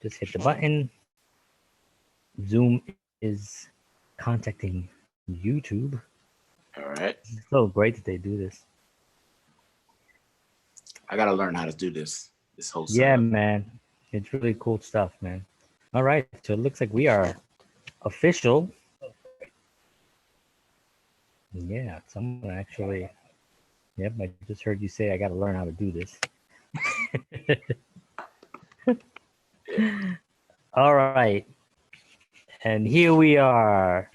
Just hit the button. Zoom is contacting YouTube. All right. It's so great that they do this. I gotta learn how to do this whole Yeah, setup. man. It's really cool stuff, man. All right. So it looks like we are official. Yeah, someone actually. Yep, I just heard you say I got to learn how to do this. All right. And here we are.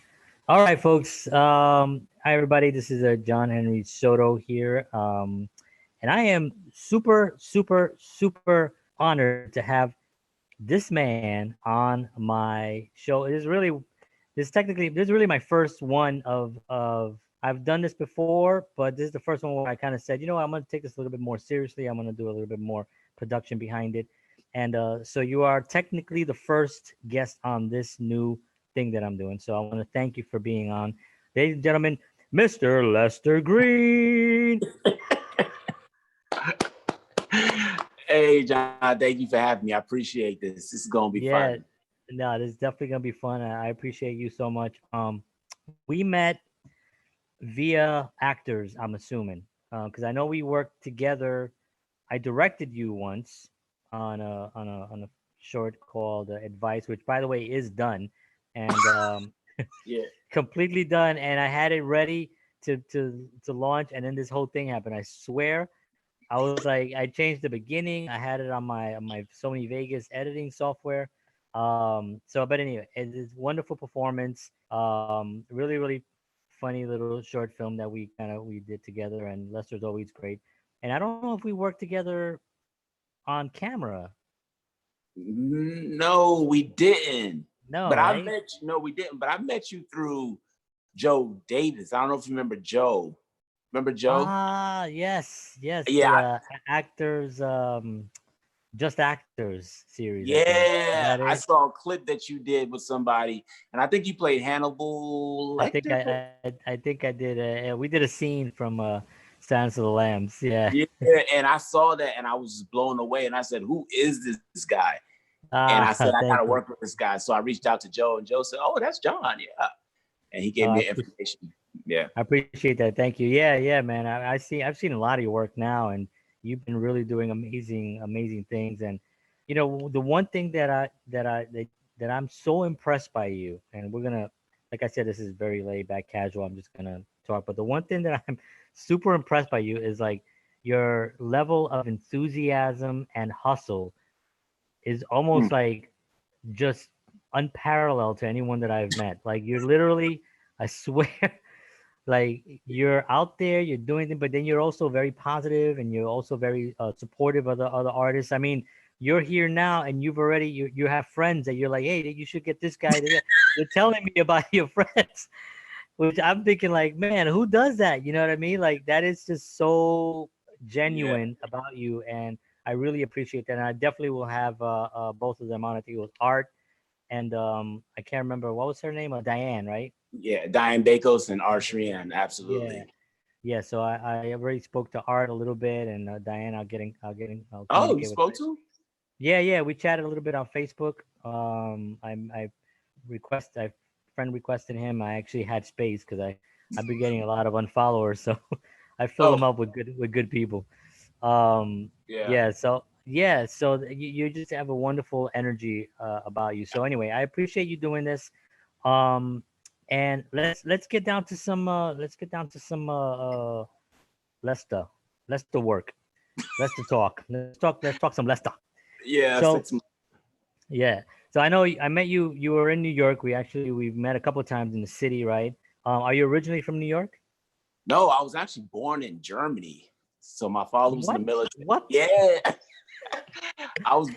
All right, folks. Hi, everybody. This is John Henry Soto here. And I am super, super, super honored to have this man on my show. This is really my first one of I've done this before, but this is the first one where I kind of said, I'm going to take this a little bit more seriously. I'm going to do a little bit more production behind it. And so you are technically the first guest on this new thing that I'm doing. So I want to thank you for being on. Ladies and gentlemen, Mr. Lester Greene. Hey, John, thank you for having me. I appreciate this. This is gonna be Yeah, fun. no, this is definitely gonna be fun. I appreciate you so much. We met via actors, I'm assuming, because I know we worked together. I directed you once on a short called Advice, which by the way is done, and Yeah. completely done. And I had it ready to launch, and then this whole thing happened. I swear, I was like, I changed the beginning. I had it on my Sony Vegas editing software. But anyway, it's wonderful performance. Really, really funny little short film that we did together, and Lester's always great. And I don't know if we worked together on camera. No, we didn't. No, But I right? met you. No, we didn't. But I met you through Joe Davis. I don't know if you remember Joe. Remember Joe? Ah, yes, yes. Yeah, The actors, just actors series, I think. Is yeah. that I it? saw a clip that you did with somebody, and I think you played Hannibal I think Lecter. I think I did. We did a scene from Silence of the Lambs. Yeah. Yeah, and I saw that, and I was just blown away. And I said, "Who is this guy?" And I said, Ah, "I gotta thank you. work with this guy." So I reached out to Joe, and Joe said, "Oh, that's John, yeah." And he gave I me the information. Yeah. appreciate that. Thank you. Yeah, yeah, man. I've seen a lot of your work now, and you've been really doing amazing, amazing things. And the one thing that I'm so impressed by you, and we're gonna, like I said, this is very laid back, casual. I'm just gonna talk. But the one thing that I'm super impressed by you is like your level of enthusiasm and hustle is almost Mm. like just unparalleled to anyone that I've met. Like you're literally, I swear, like you're out there, you're doing it, but then you're also very positive and you're also very supportive of the other artists. I mean, you're here now and you have friends that you're like, hey, you should get this guy. You're telling me about your friends, which I'm thinking like, man, who does that? You know what I mean? Like that is just so Yeah. genuine about you, and I really appreciate that. And I definitely will have both of them on. I think it was Art and I can't remember what was her name. Diane, right? Yeah. Diane Bakos and Art Shrian. Yeah, Absolutely. yeah. So I already spoke to Art a little bit, and Diane, I'll Oh, you communicate with her. spoke to him? Yeah, yeah. We chatted a little bit on Facebook. I friend requested him. I actually had space because I've been getting a lot of unfollowers, so I fill Oh, them up with good people. yeah. Yeah. So yeah. So you just have a wonderful energy about you. So anyway, I appreciate you doing this. Um, and let's get down to some Lester Lester work. Lester talk. Let's talk some Lester. Yeah. So 6 months. yeah. So I know I met you. You were in New York. We've met a couple of times in the city, right? Are you originally from New York? No, I was actually born in Germany. So my father was in the What? military. What? Yeah.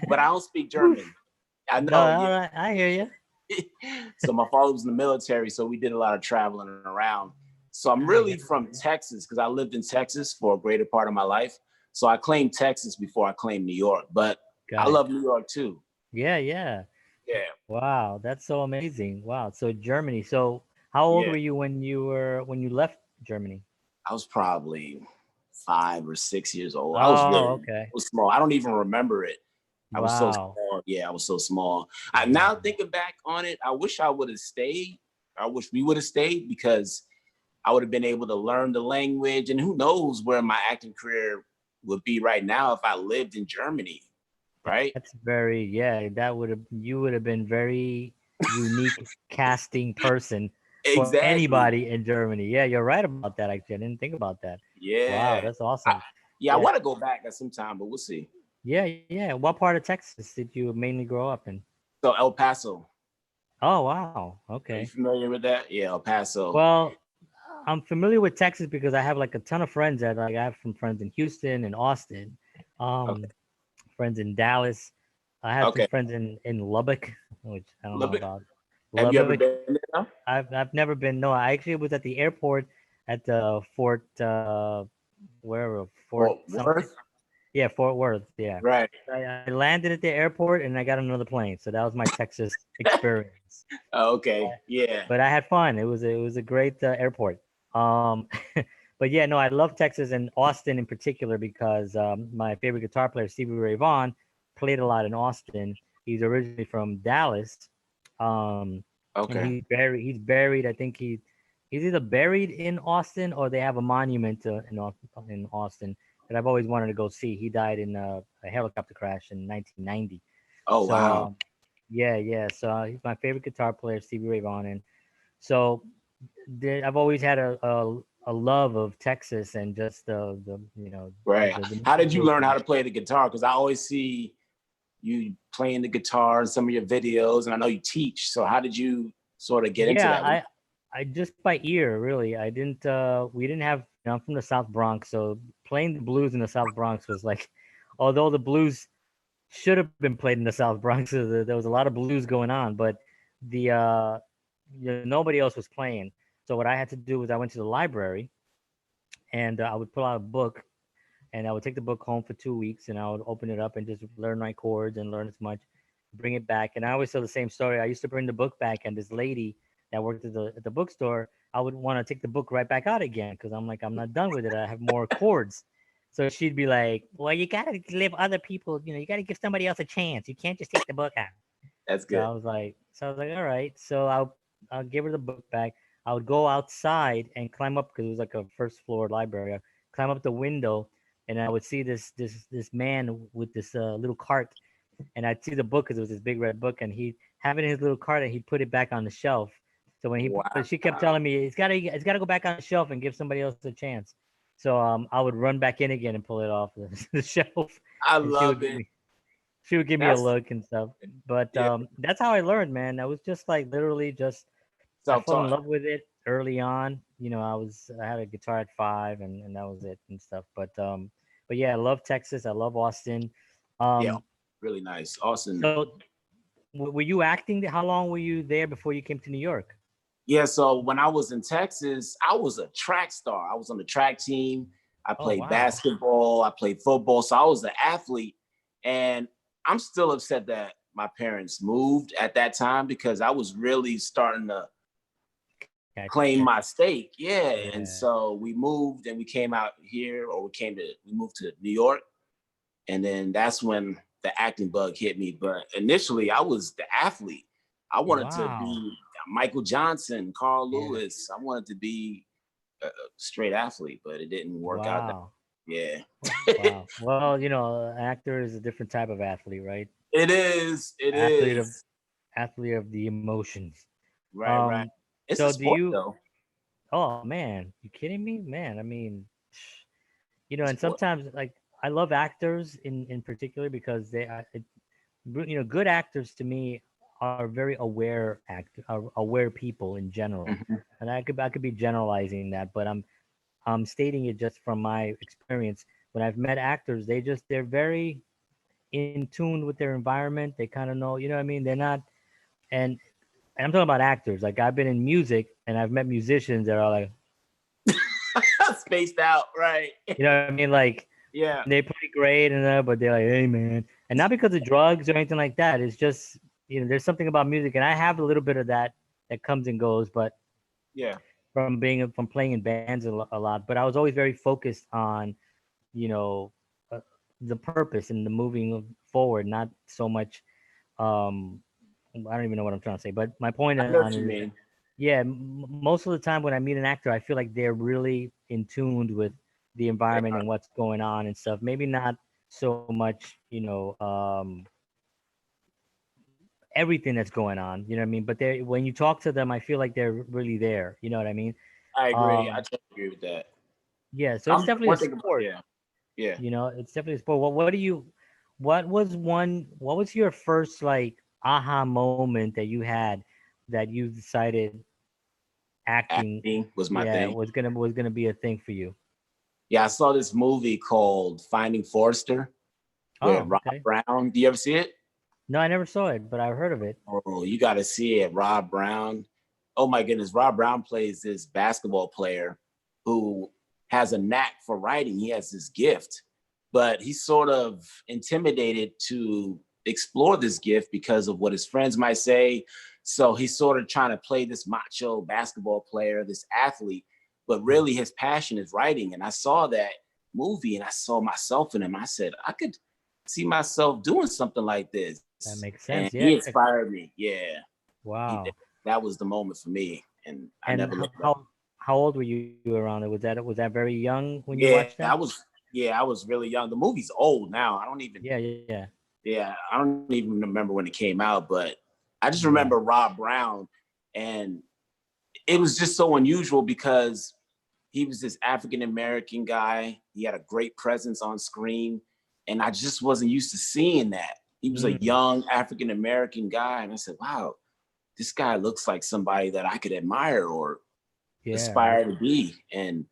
But I don't speak Oof. German. I No, know. all Yeah. right. I hear you. So my father was in the military. So we did a lot of traveling around. So I'm I really got from Texas because I lived in Texas for a greater part of my life. So I claimed Texas before I claimed New York, but I got it. love New York too. Yeah, yeah. Yeah. Wow, that's so amazing. Wow. So Germany. So how old Yeah. were you when you left Germany? I was probably 5 or 6 years old. I Oh, okay. was small. I don't even remember it. I was so Wow. small. Yeah, I was so small. I Wow. now thinking back on it, I wish I would have stayed. I wish we would have stayed because I would have been able to learn the language, and who knows where my acting career would be right now if I lived in Germany, right? That's very, yeah, that would have, you would have been very unique casting person for Exactly. anybody in Germany. Yeah, you're right about that. Actually, I didn't think about that. Wow, Yeah. that's I, awesome. yeah, I Yeah, want to go back at some time, but we'll see. yeah, yeah. What part of Texas did you mainly grow up in? So El Paso, Oh, wow. are you Okay. familiar with that? Yeah, El Paso. Well, I'm familiar with Texas because I have like a ton of friends that like I have some friends in Houston and Austin, Okay. um, friends in Dallas. I have some Okay. friends in Lubbock, which I don't know Lubbock. about. Have you ever Lubbock. been there? Now? I've never been. No, I actually was at the airport at the Fort wherever Fort Fort something. Worth? Yeah, Fort Worth. Yeah, Right. I landed at the airport and I got another plane. So that was my Texas experience. Okay. Yeah. But I had fun. It was a great airport. Um, but yeah, no, I love Texas and Austin in particular because my favorite guitar player Stevie Ray Vaughan played a lot in Austin. He's originally from Dallas, um, and Okay. He's buried. I think he's either buried in Austin or they have a monument in Austin that I've always wanted to go see. He died in a helicopter crash in 1990. Oh So wow. yeah, yeah. So he's my favorite guitar player, Stevie Ray Vaughan, and so I've always had a love of Texas and just the Right. the How did you music. learn how to play the guitar? Because I always see you playing the guitar in some of your videos, and I know you teach. So how did you sort of get into Yeah, that? I just by ear really. I didn't we didn't have, I'm from the South Bronx, so playing the blues in the South Bronx was like, although the blues should have been played in the South Bronx, so there was a lot of blues going on, but the nobody else was playing. So what I had to do was I went to the library and I would pull out a book and I would take the book home for 2 weeks and I would open it up and just learn my chords and learn as much, bring it back. And I always tell the same story. I used to bring the book back, and this lady that worked at the bookstore, I would want to take the book right back out again because I'm like, I'm not done with it. I have more chords. So she'd be like, well, you got to give other people, you got to give somebody else a chance. You can't just take the book out. That's So good. I was like, all right. So I'll give her the book back. I would go outside and climb up because it was like a first floor library. I'd climb up the window, and I would see this man with this little cart, and I'd see the book because it was this big red book, and he have it in his little cart, and he put it back on the shelf. So when Wow. she kept telling me it's gotta go back on the shelf and give somebody else a chance. So I would run back in again and pull it off the shelf, I and love it. she would give me a That's look and stuff. But yeah, that's how I learned, man. I was just like literally just I fell in self-taught. love with it early on. I had a guitar at 5, and that was it and stuff. But yeah, I love Texas. I love Austin. Yeah, Um, really nice. Awesome. so were you acting? How long were you there before you came to New York? Yeah, so when I was in Texas, I was a track star. I was on the track team. I Oh played wow, basketball. I played football. So I was an athlete. And I'm still upset that my parents moved at that time because I was really starting to claim catch, my stake. Yeah. And yeah, so we moved and we came out here, or we moved to New York. And then that's when the acting bug hit me. But initially, I was the athlete. I wanted to wow, be Michael Johnson, Carl yeah, Lewis. I wanted to be a straight athlete, but it didn't work out. wow, Yeah. wow. Well, an actor is a different type of athlete, right? It is. It Athlete of is. athlete of the emotions. Right, right. Um, It's a so do sport, you? though. Oh man, you kidding me, man? I mean, It's a and sport. sometimes like I love actors in particular because good actors to me are very are aware people in general, Mhm. and I could be generalizing that, but I'm stating it just from my experience. When I've met actors, they're very in tune with their environment. They kind of know, you know what I mean? They're not, and, and I'm talking about actors. Like I've been in music and I've met musicians that are like, Spaced out, right? you know what I mean? Like Yeah, they're pretty great and but they're like, hey man, and not because of drugs or anything like that. It's just there's something about music, and I have a little bit of that comes and goes, but yeah. from playing in bands a lot. But I was always very focused on you know, uh, the purpose and the moving forward, not so much. Um, I don't even know what I'm trying to say, but my point I know on what it you is, mean. yeah, most of the time when I meet an actor, I feel like they're really in tuned with the They environment are. and what's going on and stuff. Maybe not so much, everything that's going on. You know what I mean? But they, when you talk to them, I feel like they're really there. You know what I mean? I agree. I Um, totally agree with that. yeah. So it's definitely a One thing about, sport. yeah, yeah. You know, it's definitely a sport. What do you? What was one? What was your first like aha moment that you had that you decided acting, Acting was my yeah, thing. was gonna be a thing for you? Yeah, I saw this movie called Finding Forrester with Oh, Rob okay. Brown. Do you ever see it? No, I never saw it, but I've heard of it. Oh, you got to see it. Rob Brown. Oh my goodness, Rob Brown plays this basketball player who has a knack for writing. He has this gift, but he's sort of intimidated to explore this gift because of what his friends might say. So he's sort of trying to play this macho basketball player, this athlete, but really his passion is writing. And I saw that movie and I saw myself in him. I said, I could see myself doing something like this. That makes And sense. he Yeah. inspired me. Yeah. He, Wow. that was the moment for me. And I And never looked back. how old were you around it? Was that very young when you watched Yeah, that? I was really young. The movie's old now. Yeah, yeah, I don't even remember when it came out, but I just yeah. remember Rob Brown. And it was just so unusual because he was this African American guy. He had a great presence on screen. And I just wasn't used to seeing that. He was a Mm, young African American guy. And I said, wow, this guy looks like somebody that I could admire or yeah, aspire to be. And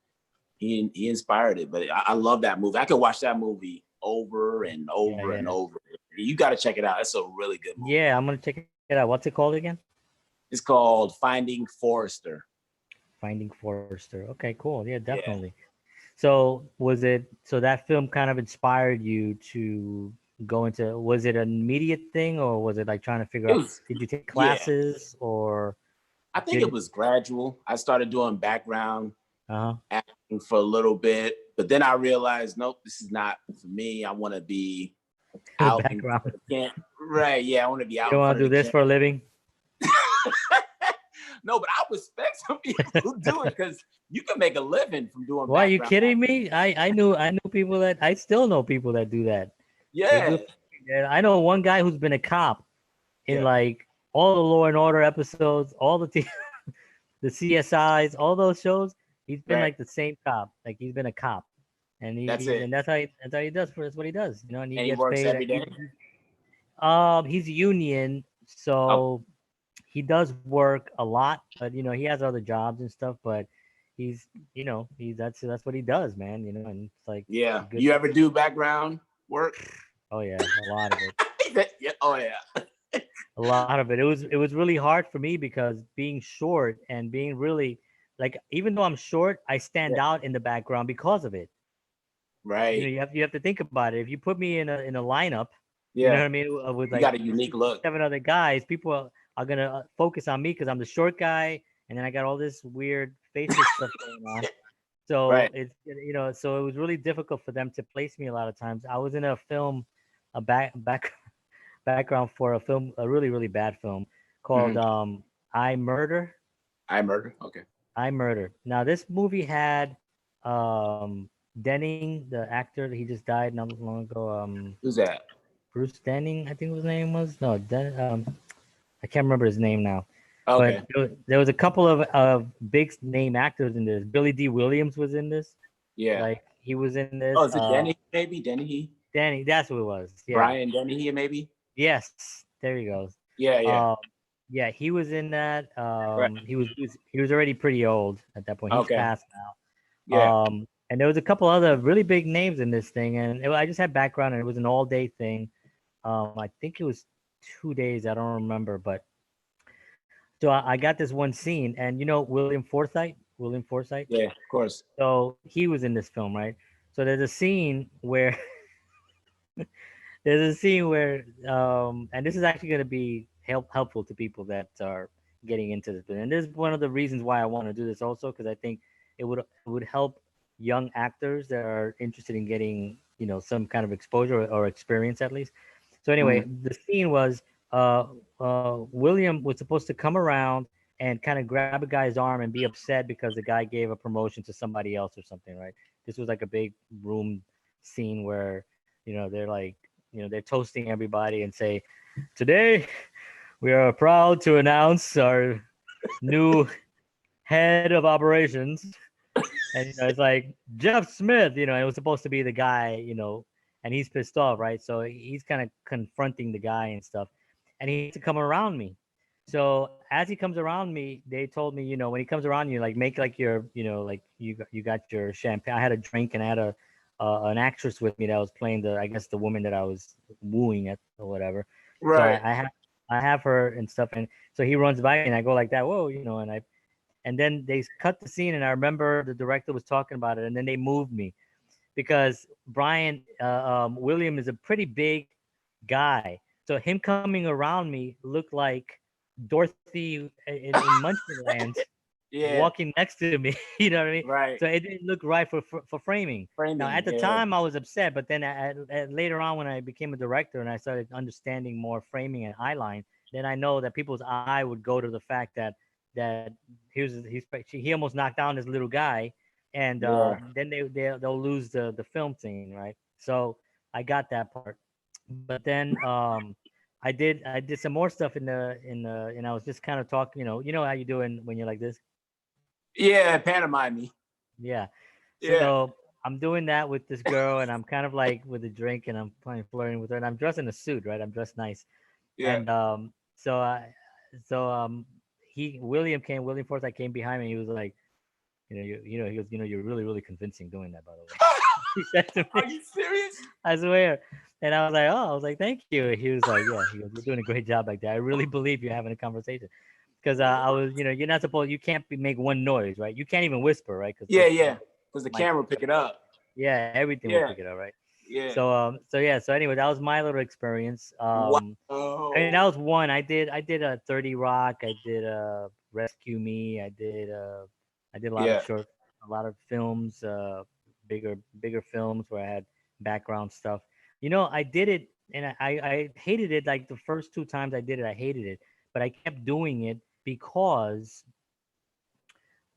he inspired it. But I love that movie. I could watch that movie over and yeah, over and yeah. over. You got to check it out. It's a really good movie. Yeah, I'm gonna check it out. What's it called again? It's called Finding Forrester. Finding Forrester. Okay, cool. Yeah, Yeah, definitely. So was it so that film kind of inspired you to go into, was it an immediate thing or was it like trying to figure it out, was. did you take Yeah, classes or I think did it was gradual. I started doing background uh-huh. acting for a little bit, but then I realized, nope, this is not for me. I want to be The out in background. front of the camp. Right? Yeah, I want to be You out don't in want front to of do the this camp. for a living? No, but I respect some people who do it because you can make a living from doing Why are you background kidding acting. me? I knew people that, I still know people that do that. They do. Yeah, Yeah, I know one guy who's been a cop in yeah, like all the Law and Order episodes, all the CSIs, all those shows. He's been right. like the same cop. Like he's been a cop, and That's and it. that's how he does. That's what he does. You know, and he And he gets works paid. every day. He's union, Oh, so he does work a lot, but he has other jobs and stuff. But he's that's what he does, man. And it's like it's yeah. a good. You ever do background work? Oh yeah, a lot of it. Yeah. Oh yeah. A lot of it. It was really hard for me because being short and being really like, even though I'm short, I stand Yeah. out in the background because of it. Right. You have to think about it. If you put me in a lineup, you know Yeah. what I mean, with You like got a unique look. 6 7 other guys, people are gonna focus on me because I'm the short guy, and then I got all this weird facial stuff going on. So Right. so it was really difficult for them to place me a lot of times. I was in a film, a background for a film, a really really bad film called Mm-hmm. I Murder. I murder. Okay. I Murder. Now this movie had Denning, the actor. He just died not long ago. Who's that? Bruce Denning, I think his name was. No, I can't remember his name now. But Okay. there was a couple of big name actors in this. Billy D. Williams was in this. Yeah. Like he was in this. Oh, is it Denny? Maybe Denny. Danny, that's who it was. Yeah. Brian Denny. Maybe. Yes. There you go. Yeah. Yeah. Um, yeah, he was in that. Right. He was already pretty old at that point. He's Okay. passed now. Yeah. And there was a couple other really big names in this thing, and I just had background, and it was an all day thing. I think it was 2 days. I don't remember, but so I got this one scene, and William Forsythe. Yeah. Of course. So he was in this film, right? So there's a scene where and this is actually going to be helpful to people that are getting into this. And this is one of the reasons why I want to do this also, because I think it would help young actors that are interested in getting some kind of exposure or experience at least. So Mhm. anyway, the scene was William was supposed to come around and kind of grab a guy's arm and be upset because the guy gave a promotion to somebody else or something, right? This was like a big room scene where they're like they're toasting everybody and say, today we are proud to announce our new head of operations. And it's like Jeff Smith, it was supposed to be the guy, and he's pissed off, right? So he's kind of confronting the guy and stuff, and he has to come around me. So as he comes around me, they told me, when he comes around you, like make like your, like you got your champagne. I had a drink and I had a an actress with me that was playing I guess the woman that I was wooing at or whatever. So Right. I have her and stuff, and so he runs by me and I go like that, whoa, and then they cut the scene, and I remember the director was talking about it, and then they moved me because William is a pretty big guy, so him coming around me looked like Dorothy in Munchkinland Yeah. walking next to me. You know what I mean? Right. So it didn't look right for framing. Now Framing. at the Yeah. time I was upset, but then later on when I became a director and I started understanding more framing and eyeline, then I know that people's eye would go to the fact that he almost knocked down this little guy, and Yeah. then they'll lose the film scene, right? So I got that part, but then I did some more stuff and I was just kind of talking, how you doing when you're like this. Yeah. Pantomime me. Yeah. Yeah. So I'm doing that with this girl, and I'm kind of like with a drink, and I'm playing flirting with her, and I'm dressed in a suit, right? I'm dressed nice, Yeah. and so he William Forsythe came behind me. He was like, he goes, you're really really convincing doing that, by the way. He said to me, Are you serious? I swear. And I was like, oh, I was like, thank you. He was like, yeah. He goes, you're doing a great job like that. I really believe you're having a conversation because I was, you're not supposed, you can't make one noise, right? You can't even whisper, right? Because Yeah. Yeah. Because the mic camera pick it up. yeah, everything will Yeah. pick it up, right? Yeah. So yeah, so anyway, that was my little experience. I mean, that Wow. was one. I did a 30 Rock. I did Rescue Me. I did Yeah. a lot of films, bigger films where I had background stuff. I did it, and I hated it. Like the first two times I did it, I hated it, but I kept doing it because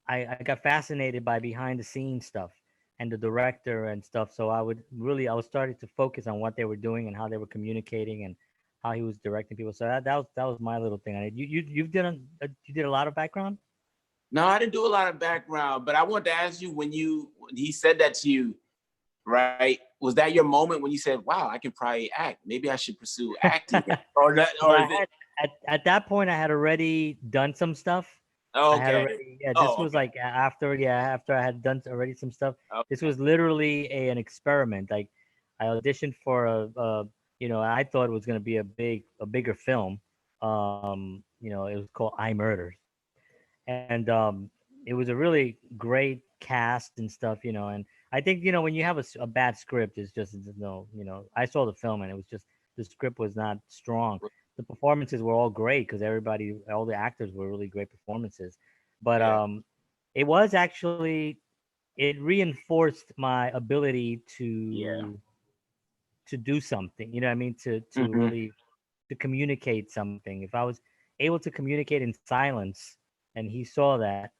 I got fascinated by behind the scenes stuff and the director and stuff. So I was starting to focus on what they were doing and how they were communicating and how he was directing people. So that was my little thing on it. You did a lot of background. No, I didn't do a lot of background, but I wanted to ask you when he said that to you, right? Was that your moment when you said, "Wow, I can probably act. Maybe I should pursue acting," or that, No, or is it? at that point I had already done some stuff. Oh, I had okay. already yeah. This Oh, was okay. like after I had done already some stuff. This Okay. was literally an experiment. Like I auditioned for I thought it was gonna be a bigger film. It was called I Murdered, and it was a really great cast and stuff. And I think when you have a bad script, it's just no. I saw the film and it was just the script was not strong. The performances were all great because all the actors were really great performances, but Yeah. it was actually it reinforced my ability Yeah. to do something. You know what I mean? To Hmm. really to communicate something. If I was able to communicate in silence, and he saw that,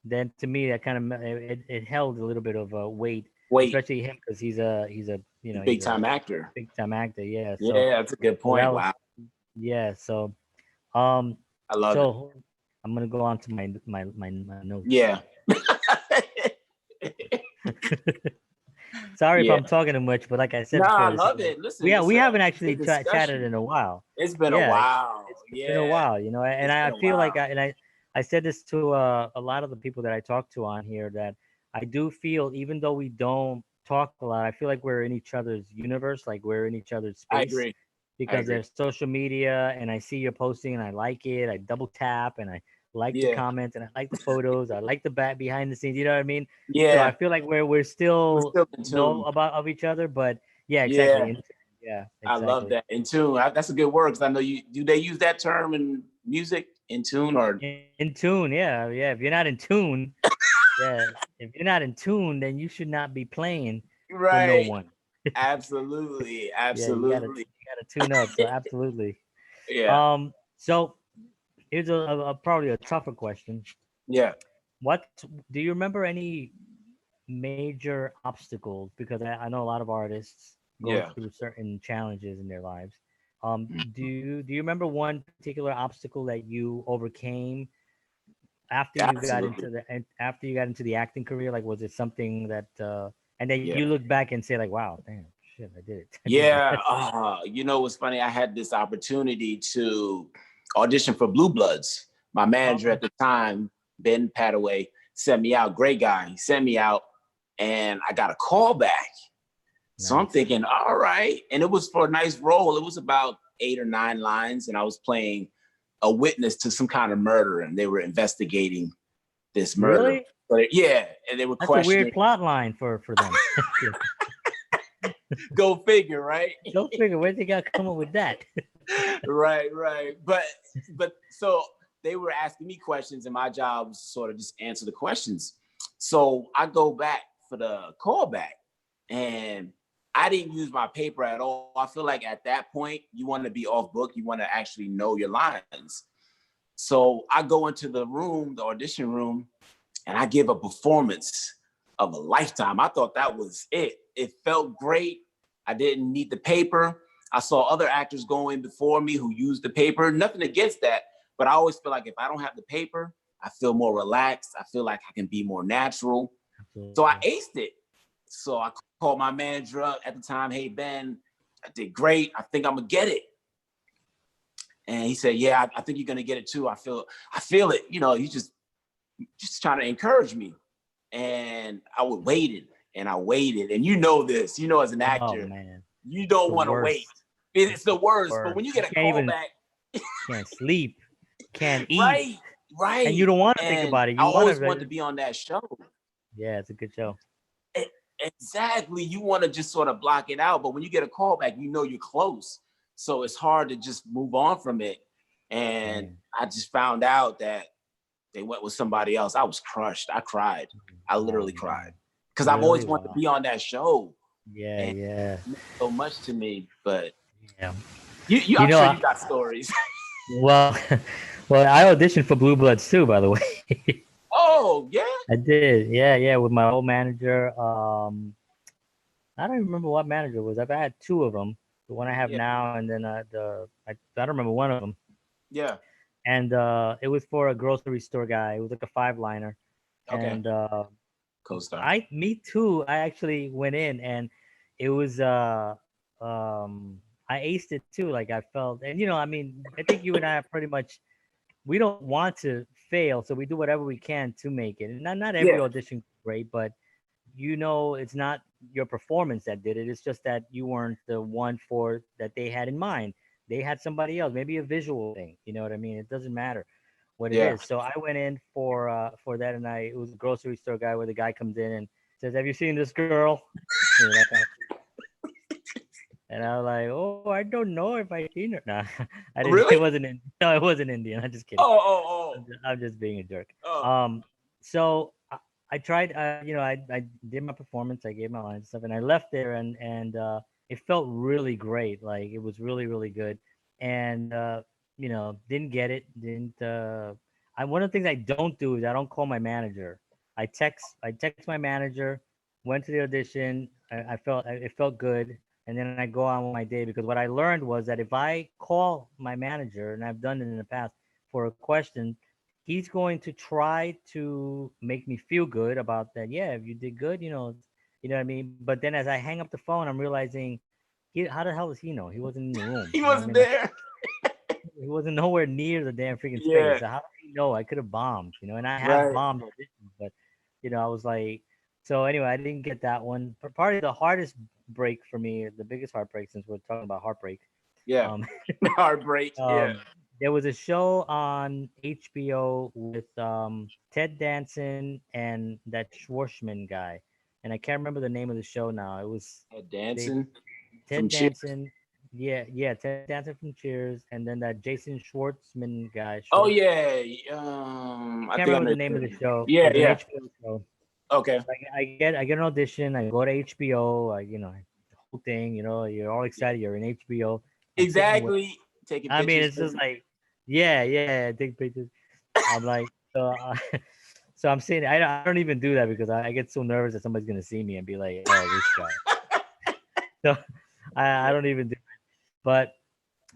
then to me that kind of it held a little bit of a weight, Wait, especially him because he's a big he's a time actor. big time actor. Yeah. So Yeah, that's a good so that point. was Wow, yeah. So um I love it. so I'm gonna go on to my notes. Yeah. Sorry if Yeah. I'm talking too much, but like I said No, I before, this is love like it. Listen, we it's a haven't it's a actually chatted discussion. in a while. It's been a Yeah, while. it's been a Yeah, while, and it's I been a feel like while. I said this to a lot of the people that I talk to on here that I do feel even though we don't talk a lot, I feel like we're in each other's universe, like we're in each other's I space agree. I because agree. there's social media and I see your posting and I like it. I double tap and I like the Yeah. comments and I like the photos. I like the back behind the scenes. You know what I mean? So I Yeah. feel like we're We're still still in know tune. about of each other, but yeah, exactly. Yeah. Yeah, I love exactly. that. In tune. That's a good word because I know you do they use that term in music? In tune or In tune, yeah, yeah. If you're not in tune, yeah, if you're not in tune, then you should not be playing for no right. one. Absolutely, Yeah, you gotta absolutely. tune up. So absolutely. Yeah, So here's a probably a tougher question. yeah, What do you remember any major obstacles? Because I know a lot of artists go yeah. through certain challenges in their lives. Do you remember one particular obstacle that you overcame Absolutely. after you got into the acting career? Like, was it something that and then you Yeah. look back and say like, wow, damn, shit, I did it. I did Yeah. that. You know what's funny? I had this opportunity to audition for Blue Bloods. My manager Oh, at the time, Ben Padaway, sent me out. Great guy. He sent me out and I got a call back. So I'm nice. thinking, all right. And it was for a nice role. It was about 8 or 9 lines. And I was playing a witness to some kind of murder. And they were investigating this murder. Really? But yeah. And they were That's a weird questioning, plot line for them. go figure, right? Go figure. Where they got to come up with that? Right, right. But so they were asking me questions, and my job was to sort of just answer the questions. So I go back for the callback, and I didn't use my paper at all. I feel like at that point, you want to be off book, you want to actually know your lines. So I go into the room, the audition room, and I give a performance of a lifetime. I thought that was it. It felt great. I didn't need the paper. I saw other actors go in before me who used the paper. Nothing against that, but I always feel like if I don't have the paper, I feel more relaxed. I feel like I can be more natural. So I Absolutely. aced it. So I called my manager up at the time. Hey, Ben, I did great. I think I'm gonna get it. And he said, yeah, I think you're gonna get it too. I feel it. You know, he's just trying to encourage me. And I would waited and I waited. And you know this, you know, as an Oh actor, man, you it's don't the want to wait. worst. It's the The worst. But worst. when you You get a can't call even back, can't sleep, can't eat, right, and you right. don't want to think And about it. I You want to. always want to be on that show. Yeah, it's a good show. E- Exactly. You want to just sort of block it out. But when you get a call back, you know you're close. So it's hard to just move on from it. And Man, I just found out that they went with somebody else. I was crushed. I cried. I oh literally cried man, because I've really? always wanted to Wow. be on that show. Yeah, And yeah, it meant so much to me. But yeah. you You I'm know, sure you got stories. well, well, I auditioned for Blue Bloods too, by the way. Oh, yeah. I did. Yeah, yeah, with my old manager. I don't remember what manager it was. I've had two of them. The one I have Yeah. now, and then I don't remember one of them. Yeah. And it was for a grocery store guy. It was like a five liner, Okay. and Co-star. me too. I actually went in, and it was I aced it too. Like I felt, and I mean, I think you and I are pretty much we don't want to fail, so we do whatever we can to make it. And not every Yeah. audition is great, but it's not your performance that did it. It's just that you weren't the one for that they had in mind. They had somebody else, maybe a visual thing. You know what I mean? It doesn't matter what it Yeah. is. So I went in for that, and it was a grocery store guy where the guy comes in and says, "Have you seen this girl?" That kind of, and I was like, "Oh, I don't know if I seen her." Nah, I didn't. It Really? wasn't in. No, it wasn't Indian. I'm just kidding. Oh, oh, I'm just being a jerk. oh, So I tried. I did my performance. I gave my lines and stuff, and I left there, and it felt really great. Like it was really really good, and didn't get it. Didn't. One of the things I don't do is I don't call my manager. I text my manager. Went to the audition. I felt it felt good, and then I go on with my day because what I learned was that if I call my manager, and I've done it in the past for a question, he's going to try to make me feel good about that. Yeah, if you did good, you know what I mean. But then as I hang up the phone, I'm realizing, how the hell does he know? He wasn't in the room. he You know what I wasn't mean? Like there. he wasn't nowhere near the damn freaking space. Yeah. So how did he know? I could have bombed, and I have Right. bombed auditions, but I was like, so anyway, I didn't get that one. But probably the hardest break for me, the biggest heartbreak, since we're talking about heartbreak. Yeah. Um, Heartbreak. Yeah. there was a show on HBO with Ted Danson and that Schwartzman guy, and I can't remember the name of the show now. It was Had they dancing from Ted Cheers. Danson, yeah, yeah, Ted Danson from Cheers, and then that Jason Schwartzman guy. Oh Schwartz, yeah. I I can't think I remember know. the name of the show. It Yeah, was an yeah. HBO show. Okay. So I get an audition. I go to HBO. whole thing. You know, you're all excited. You're in HBO. I'm sitting with. Exactly. Taking I mean, pictures. it's just like, yeah, yeah, take pictures. I'm like, so I'm saying I don't even do that because I get so nervous that somebody's gonna see me and be like, oh, this guy. So I Yeah. don't even do it. But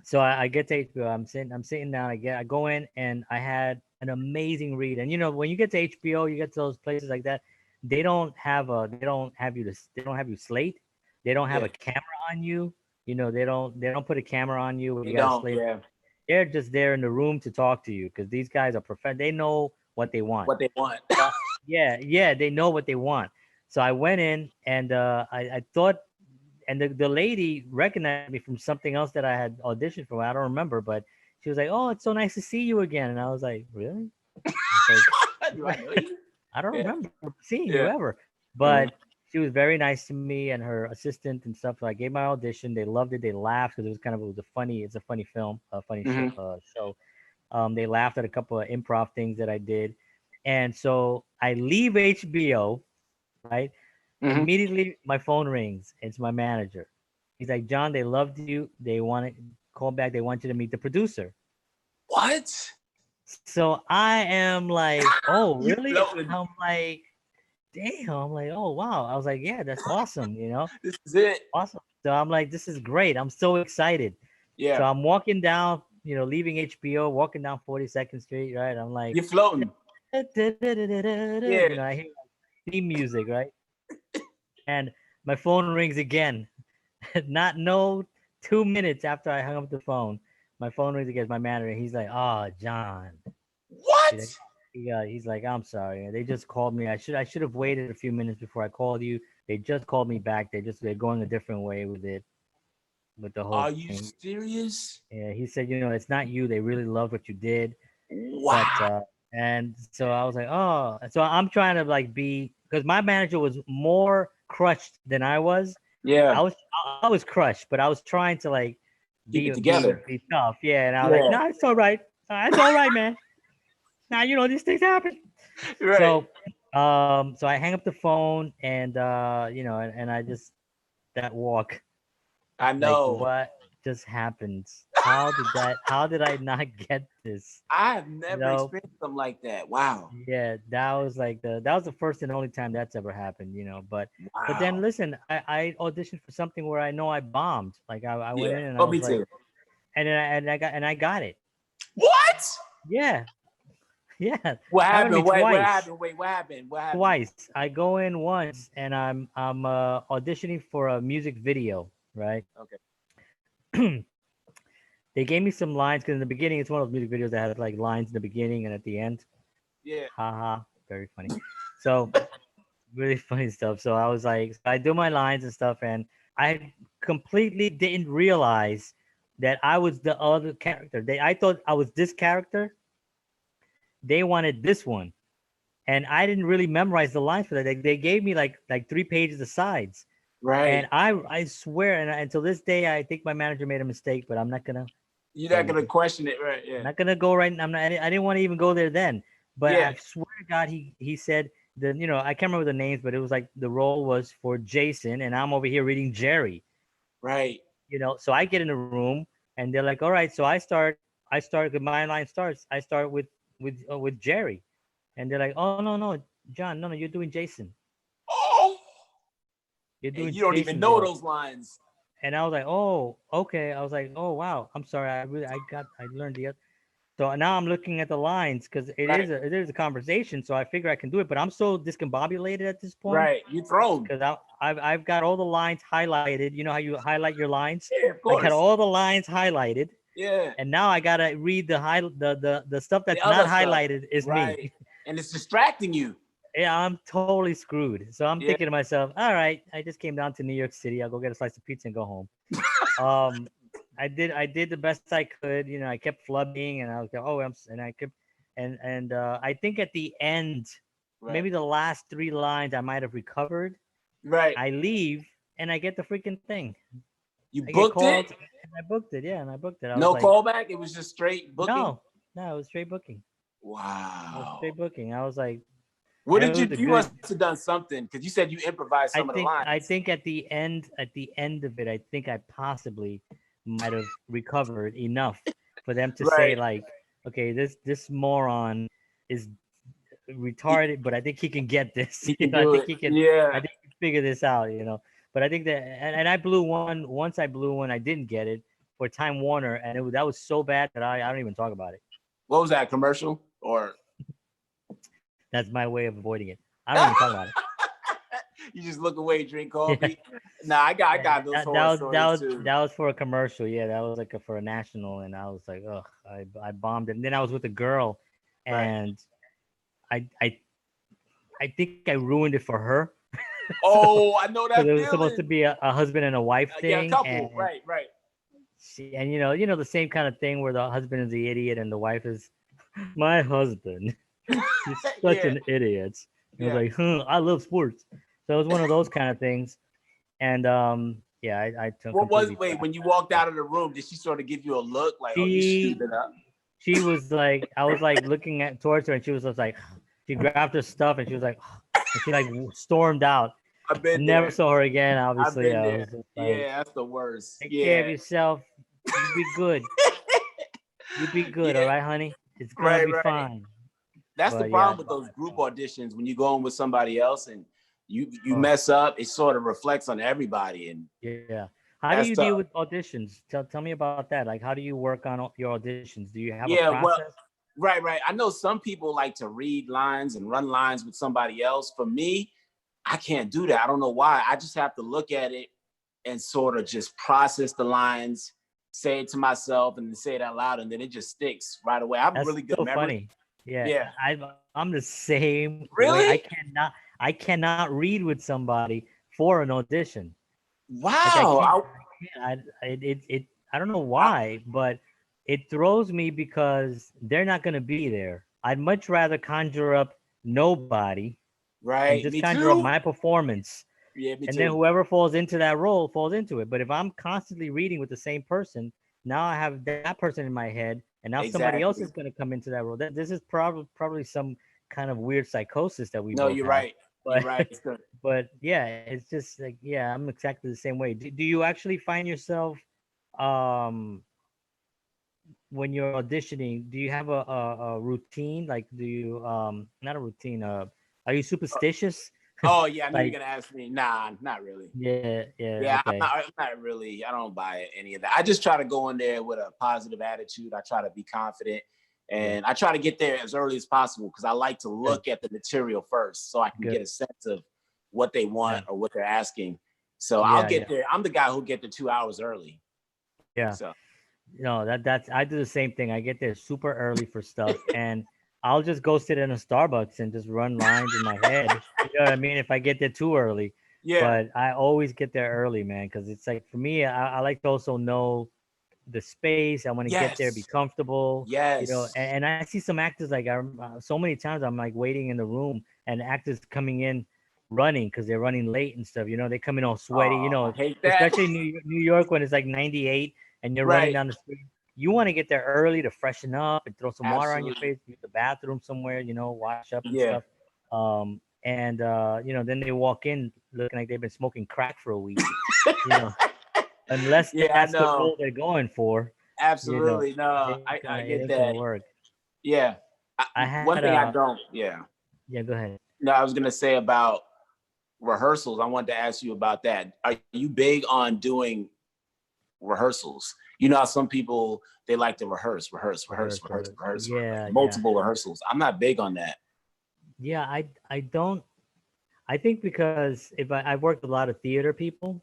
so I get to HBO. I'm sitting down. I go in and I had an amazing read. And you know, when you get to HBO, you get to those places like that. They don't have you slate. They don't have Yeah. a camera on you. You know, they don't put a camera on you where They you got to don't. slate. Yeah. They're just there in the room to talk to you because these guys are They know what they want. What they want. Uh, yeah, yeah, they know what they want. So I went in and I thought, and the lady recognized me from something else that I had auditioned for. I don't remember, but she was like, "Oh, it's so nice to see you again." And I was like, "Really?" I was Do I like, know you? "I don't Yeah. remember seeing you Yeah. ever." Uh-huh. But she was very nice to me and her assistant and stuff. So I gave my audition. They loved it. They laughed because it's a funny film, a funny show. Mm-hmm. Show. They laughed at a couple of improv things that I did, and so I leave HBO, right? Mm-hmm. Immediately, my phone rings. It's my manager. He's like, John, they loved you. They want to call back. They want you to meet the producer. What? So I am like, oh, You really? floating. I'm like, damn. I'm like, oh, wow. I was like, yeah, that's awesome. This is it. Awesome. So I'm like, this is great. I'm so excited. So Yeah. I'm walking down, leaving HBO, walking down 42nd Street, right? I'm like, You're floating. Yeah. I hear theme music, right? And my phone rings again. Not no 2 minutes after I hung up the phone, my phone rings again. My manager. He's like, "Oh, John." What? He's like, "I'm sorry. They just called me. I should have waited a few minutes before I called you. They just called me back. They're going a different way with it, with the whole Are you thing." serious? Yeah, he said, it's not you. They really love what you did, but Wow. and so I was like, "Oh." So I'm trying to like be because my manager was more crushed than I was. I Yeah. was I was crushed, but I was trying to like Keep be it be together. be tough, yeah. And I was like, Yeah. no, it's all right. It's all right, man. Now these things happen. Right. So I hang up the phone and and I just that walk I like know. what just happened? How did I not get this? I have You never know, experienced something like that. Wow. yeah, that was the first and only time that's ever happened, but then Wow. listen, I auditioned for something where I know I bombed. Like I went Yeah. in and I Oh, was me like, too. and I got it. What? Yeah, yeah, What happened to happened? me Wait, what twice. happened? Wait, what happened? What happened? Twice. I go in once and I'm auditioning for a music video, right? Okay. They gave me some lines because in the beginning it's one of those music videos that has like lines in the beginning and at the end. Yeah. Haha, very funny. So really funny stuff. So I was like, I do my lines and stuff, and I completely didn't realize that I was the other character. I thought I was this character. They wanted this one, and I didn't really memorize the lines for that. They gave me like 3 pages of sides, and Right. I swear, and until this day, I think my manager made a mistake, but I'm not gonna You're say not gonna anything. question it, right? I'm Yeah. not gonna go right. I'm not. I didn't want to even go there then. But Yeah. I swear to God, he said I can't remember the names, but it was like the role was for Jason, and I'm over here reading Jerry. Right. So I get in the room, and they're like, "All right." So I start. My line starts. I start with Jerry, and they're like, "Oh, no, no, John, no, no, you're doing Jason. Oh, You're and doing you don't even Jason's know role." those lines. And I was like, "Oh, okay." I was like, "Oh, wow. I'm sorry. I learned the other." So now I'm looking at the lines because Right. it is a conversation. So I figure I can do it, but I'm so discombobulated at this point Right. You thrown. because I've got all the lines highlighted. You know how you highlight your lines? Yeah, of I got course. all the lines highlighted, Yeah. and now I gotta read the stuff The that's not other stuff. highlighted is me. Right. And it's distracting you. Yeah, I'm totally screwed. So I'm Yeah. thinking to myself, all right, I just came down to New York City. I'll go get a slice of pizza and go home. Um, I did the best I could. I kept flubbing, and I was like, oh, and I kept, and I think at the end, Right. maybe the last 3 lines, I might have recovered. Right. I leave, and I get the freaking thing. You I get booked called, it? and I booked it. Yeah, and I booked it. I was No like, callback? It was just straight booking? no, no, it was straight booking. It was Wow. straight booking. I was like, What And did it you? was a You good. must have done something because you said you improvised I some of the think I lines. think at the end of it, I think I possibly might have recovered enough for them to say Right. like, okay, this moron is retarded, but I think he can get this. He You can know, I do think it. he can. I Yeah. think he can figure this out. You know, but I think that, and I blew one. Once I blew one, I didn't get it for Time Warner, and that was so bad that I don't even talk about it. What was that commercial? Or That's my way of avoiding it. I don't even talk about it. you just look away, drink Yeah, coffee. Nah, I yeah. got those horror stories too. That was for a commercial. Yeah, that was like for a national, and I was like, ugh, I bombed it. And then I was with a girl, Right. and I I I think I ruined it for her. So Oh, I know because it that was supposed to feeling. be a husband and a wife Yeah, a thing, couple. and Right, right. and you know the same kind of thing where the husband is the idiot and the wife is my husband. He's such Yeah, an idiot. And I was yeah. like, I love sports. So it was one of those kind of things. And yeah, I What was completely wait trashed when you that. walked out of the room? Did she sort of give you a look like, "Oh, you screwed She it up"? she was like, I was like looking at towards her, and she was just like, she grabbed her stuff, and she was like, and she like stormed out. I've I been never there. saw her again. I've Obviously, been I there. was just like, Yeah, that's the worst. take care of Yeah, yourself. You be good. You be good. All yeah. right, honey. It's gonna Right, be right. fine. That's the But yeah, problem with those group auditions when you go in with somebody else and you oh mess up. It sort of reflects on everybody, and yeah. How do that's you deal tough. with auditions? Tell me about that. Like, how do you work on your auditions? Do you have a Yeah, process? well, right, right. I know some people like to read lines and run lines with somebody else. For me, I can't do that. I don't know why. I just have to look at it and sort of just process the lines, say it to myself, and then say it out loud, and then it just sticks right away. I have That's really good so memory. funny. Yeah, Yeah. I'm the same way. Really? I cannot read with somebody for an audition. Like Wow. I can't. I don't know I why, but it throws me because they're not gonna be there. I'd much rather conjure up nobody and right. just Me conjure up too. my performance, Yeah, me and then too. whoever falls into that role falls into it. But if I'm constantly reading with the same person, now I have that person in my head, and now somebody else is Exactly. going to come into that role. This is probably some kind of weird psychosis that we No, both you're have. right. You're But right. It's good. but yeah, it's just like, yeah, I'm exactly the same way. Do you actually find yourself um when you're auditioning, do you have a routine? Like, do you not a routine? Are you superstitious? Oh yeah, I knew you Like, were gonna ask me. Nah, not really. yeah, yeah, Yeah, okay, I'm not really. I don't buy any of that. I just try to go in there with a positive attitude. I try to be confident, yeah, and I try to get there as early as possible because I like to good, look at the material first, so I can good, get a sense of what they yeah, want or what they're asking. So I'll yeah, yeah, get there. I'm the guy who get there 2 hours early. yeah. So No, that's I do the same thing. I get there super early for stuff, and I'll just go sit in a Starbucks and just run lines in my head. You know what I mean? If I get there too early, yeah, but I always get there early, man, because it's like for me, I like to also know the space. I want to get there, be yes, comfortable, you know. yes. And I see some actors like so many times I'm like waiting in the room, and actors coming in running because they're running late and stuff. You know, they come in all sweaty. You Oh, I know, hate that. especially New York when it's like 98 and you're running Right. down the street. You want to get there early to freshen up and throw some water on your Absolutely. face, use the bathroom somewhere, you know, wash up and Yeah. stuff. And you know, then they walk in looking like they've been smoking crack for a week. You know, unless Yeah, I that's the role know. they're going for, you know, Absolutely. No, I it get ain't gonna that. work. Yeah. I had One thing I don't, yeah. yeah, go ahead. No, I was gonna say about rehearsals. I wanted to ask you about that. Are you big on doing rehearsals? You know how some people they like to Rehearse. Yeah, yeah. multiple rehearsals. I'm not big on that. Yeah, I don't I think because if I've worked with a lot of theater people,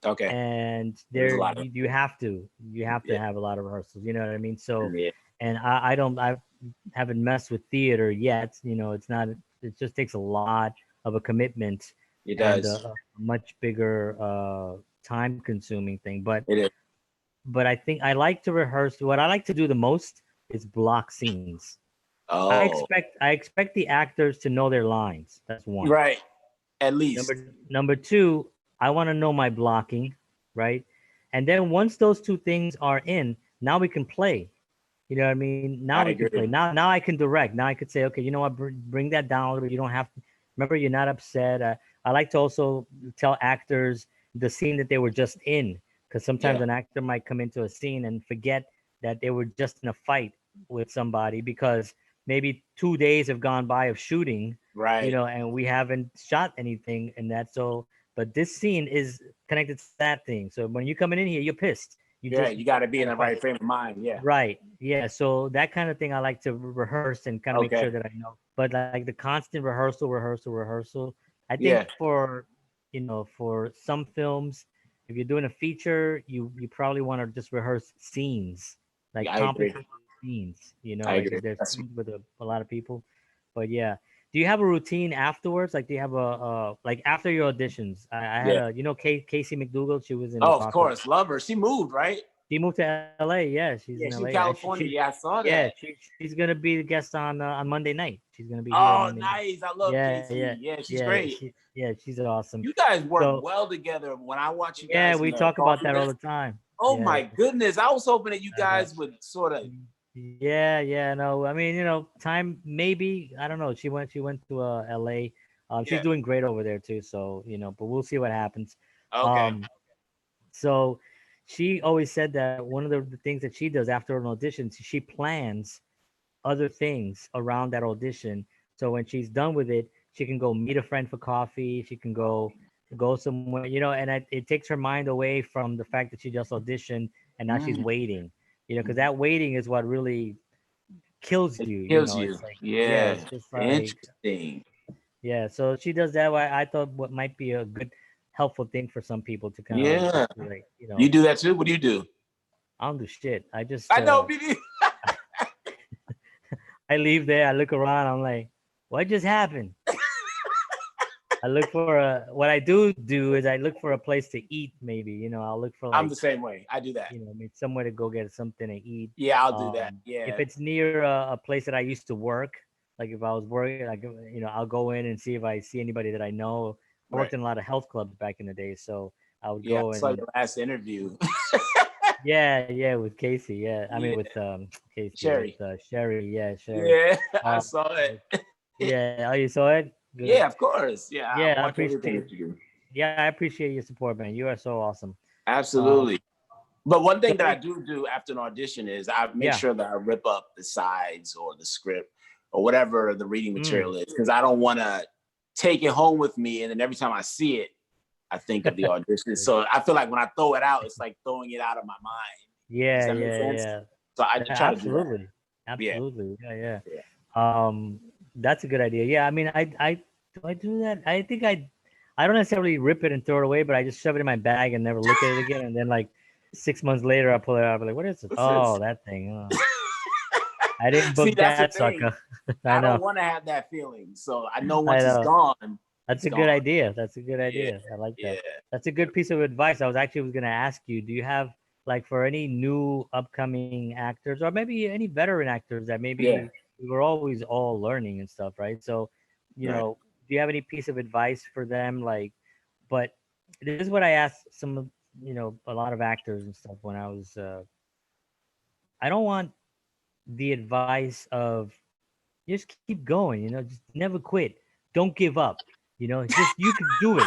Okay. and There's a there lot of you have to yeah, have a lot of rehearsals, you know what I mean? So yeah. and I haven't messed with theater yet, you know. It's not, it just takes a lot of a commitment It and does. a much bigger time consuming thing, It is. but I think I like to rehearse. What I like to do the most is block scenes. Oh, I expect the actors to know their lines. That's one. right. At least. Number two, I want to know my blocking, right? And then once those two things are in, now we can play. You know what I mean? Now I we can play. agree. Now I can direct. Now I could say, okay, you know what? Bring that down a little bit. You don't have to. Remember, you're not upset. I like to also tell actors the scene that they were just in, because sometimes Yeah. an actor might come into a scene and forget that they were just in a fight with somebody because maybe 2 days have gone by of shooting, Right. and we haven't shot anything in that. So, but this scene is connected to that thing. So when you're coming in here, you're pissed. You Yeah. just You got to be had in a the fight. right frame of mind. Yeah. Right. Yeah. So that kind of thing I like to rehearse and kind of make sure Okay. that I know. But like the constant rehearsal. I think Yeah. for some films, if you're doing a feature, you probably want to just rehearse scenes, like Yeah, I agree. complicated scenes. I Like if agree. there's That's scenes with a lot of people. But yeah. Do you have a routine afterwards? Like, do you have like after your auditions? I had yeah. Casey McDougal. She was in the Oh, of Paso. course. Love her. She moved, right? She moved to LA. Yeah, she's in Yeah. LA. She's in Actually, California. Yeah, I saw yeah, that. she's gonna be the guest on Monday night. She's gonna be here on Oh, Monday night. nice. I love Yeah, yeah, Casey. Yeah, she's yeah. great. She's awesome. You guys work So well together. When I watch you yeah, guys in we the talk about coffee that all fest, the time. oh Yeah, my goodness. I was hoping that you I know. guys would sort of, Yeah, yeah. No, I mean, time maybe I don't know. She went to LA. She's yeah. doing great over there too. So but we'll see what happens. Okay. Um, so she always said that one of the things that she does after an audition, she plans other things around that audition. So when she's done with it, she can go meet a friend for coffee. She can go somewhere, and it takes her mind away from the fact that she just auditioned and now she's Mm, waiting. Because that waiting is what really kills it you. kills It's you. like Yeah. it's just like Interesting. yeah. So she does that. Why I thought what might be a good helpful thing for some people to kind of like Yeah. just be like, You do that too? What do you do? I don't do shit. I just I know, BD. I leave there. I look around. I'm like, what just happened? I look for what I do is I look for a place to eat. Maybe I'll look for I'm like the same way. I do that. somewhere to go get something to eat. Yeah, I'll do that. If Yeah. it's near a place that I used to work, like if I was working, like I'll go in and see if I see anybody that I know. I Right. worked in a lot of health clubs back in the day, so I would Yeah. I go saw and your last interview. yeah, with Casey, yeah. I mean Yeah. with Casey, with Sherry. Sherry, yeah, Sherry. Yeah. I Um, saw it. yeah, oh, you saw it? Good. Yeah, of course. Yeah. I Yeah, I watch everything appreciate. that you do. Yeah, I appreciate your support, man. You are so awesome. Absolutely. Um, But one thing that I so do after an audition is I make yeah. sure that I rip up the sides or the script or whatever the reading Mm. material is, because I don't want to take it home with me. And then every time I see it, I think of the audition. So I feel like when I throw it out, it's like throwing it out of my mind. Does Yeah, that make yeah, sense? yeah. So I try to do that. Absolutely. Yeah. Absolutely. Yeah, yeah. Yeah. That's a good idea. Yeah, I mean, I do I do that? I think I don't necessarily rip it and throw it away, but I just shove it in my bag and never look at it again. And then like 6 months later, I pull it out. I'm like, what is it? What's Oh, this? that thing. Oh, I didn't See, book that's the that thing. sucker. I I don't know. want to have that feeling. So I know I once it's know. gone, That's it's a good gone. idea. That's a good Yeah. idea. I like that. Yeah. That's a good piece of advice. I was gonna ask you, do you have like for any new upcoming actors or maybe any veteran actors that Yeah. maybe we were always all learning and stuff, right? So, Right. do you have any piece of advice for them? Like, but this is what I asked some of a lot of actors and stuff when I was I don't want the advice of just keep going, just never quit. Don't give up. Just you can do it.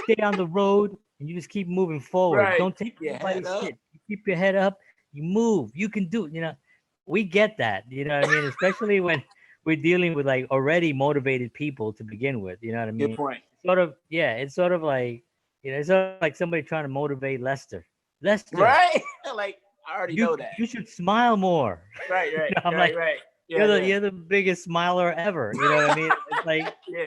Stay on the road and you just keep moving forward. Right. Don't take Keep your head anybody's up. shit. You keep your head up. You move. You can do it. We get that. You know what I mean? Especially when we're dealing with like already motivated people to begin with. You know what I Good mean? point. Sort of. Yeah. It's sort of like it's sort of like somebody trying to motivate Lester. Lester, Right? Like, I already you know that. you should smile more. Right, right, I'm right, like, right. Yeah, you're the yeah, you're the biggest smiler ever. You know what I mean? It's like yeah,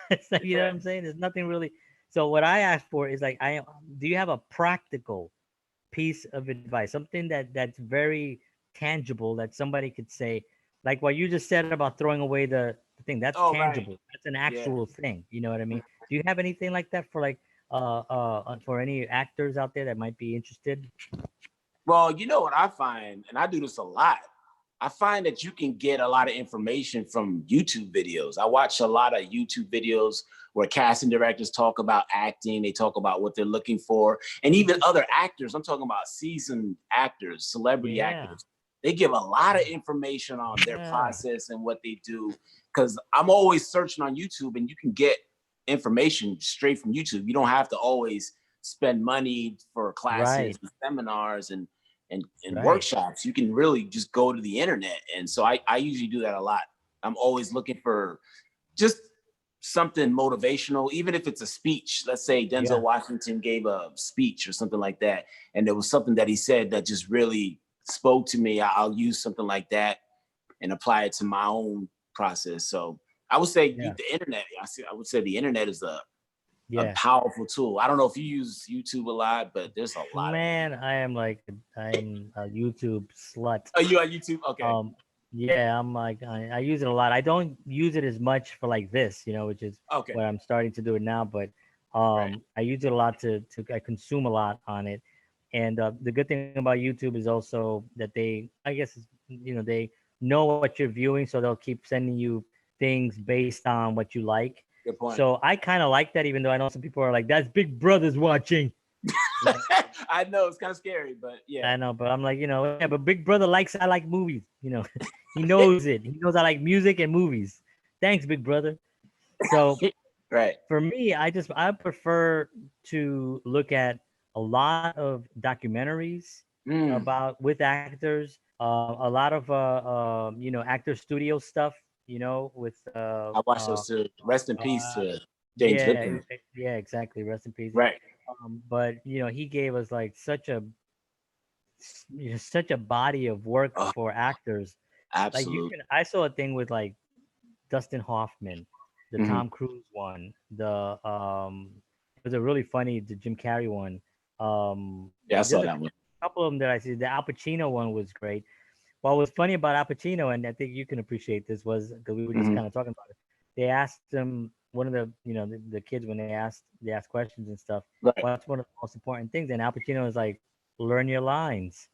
it's like, you know yeah. what I'm saying? There's nothing really. So what I asked for is like, do you have a practical piece of advice, something that's very tangible that somebody could say, like what you just said about throwing away the thing. That's Oh, right. tangible. That's an Yeah. actual thing. You know what I mean? Do you have anything like that for like for any actors out there that might be interested? Well, you know what I find, and I do this a lot. I find that you can get a lot of information from YouTube videos. I watch a lot of YouTube videos where casting directors talk about acting, they talk about what they're looking for, and even other actors. I'm talking about seasoned actors, celebrity Yeah. actors. they give a lot of information on their Yeah. process and what they do. Because I'm always searching on YouTube, and you can get information straight from YouTube. You don't have to always spend money for classes Right. and seminars and Right. workshops. You can really just go to the internet. And so I usually do that a lot. I'm always looking for just something motivational, even if it's a speech. Let's say Denzel Yeah. Washington gave a speech or something like that, and there was something that he said that just really spoke to me. I'll use something like that and apply it to my own process. So I would say Yeah. the internet. I would say the internet is a Yeah. powerful tool. I don't know if you use YouTube a lot, but there's a lot of. Man, I'm a YouTube slut. Oh, you on YouTube? Okay. Um, yeah, I'm like I use it a lot. I don't use it as much for like this, which is Okay. what I'm starting to do it now. But Right. I use it a lot to I consume a lot on it. And the good thing about YouTube is also that I guess, they know what you're viewing, so they'll keep sending you things based on what you like. Good point. So I kind of like that, even though I know some people are like, "That's Big Brother's watching." Like, I know it's kind of scary, but yeah. I know, but I'm like, yeah, but Big Brother likes I like movies. He knows it. He knows I like music and movies. Thanks, Big Brother. So Right. for me, I prefer to look at a lot of documentaries about with actors, a lot of actor studio stuff, with I watched those too. Rest in peace uh, to James yeah, Lipton. yeah, exactly. Rest in peace. Right. But he gave us like such a body of work Oh, for actors. Like absolutely. I saw a thing with like Dustin Hoffman, the Mhm. Tom Cruise one, it was a really funny, the Jim Carrey one. Yeah, I saw There's a that one. couple of them that I see. The Al Pacino one was great. What was funny about Al Pacino, and I think you can appreciate this, was because we were just Mhm. kind of talking about it. They asked him, one of the kids, when they asked questions and stuff. Right. What's one of the most important things? And Al Pacino was like, learn your lines,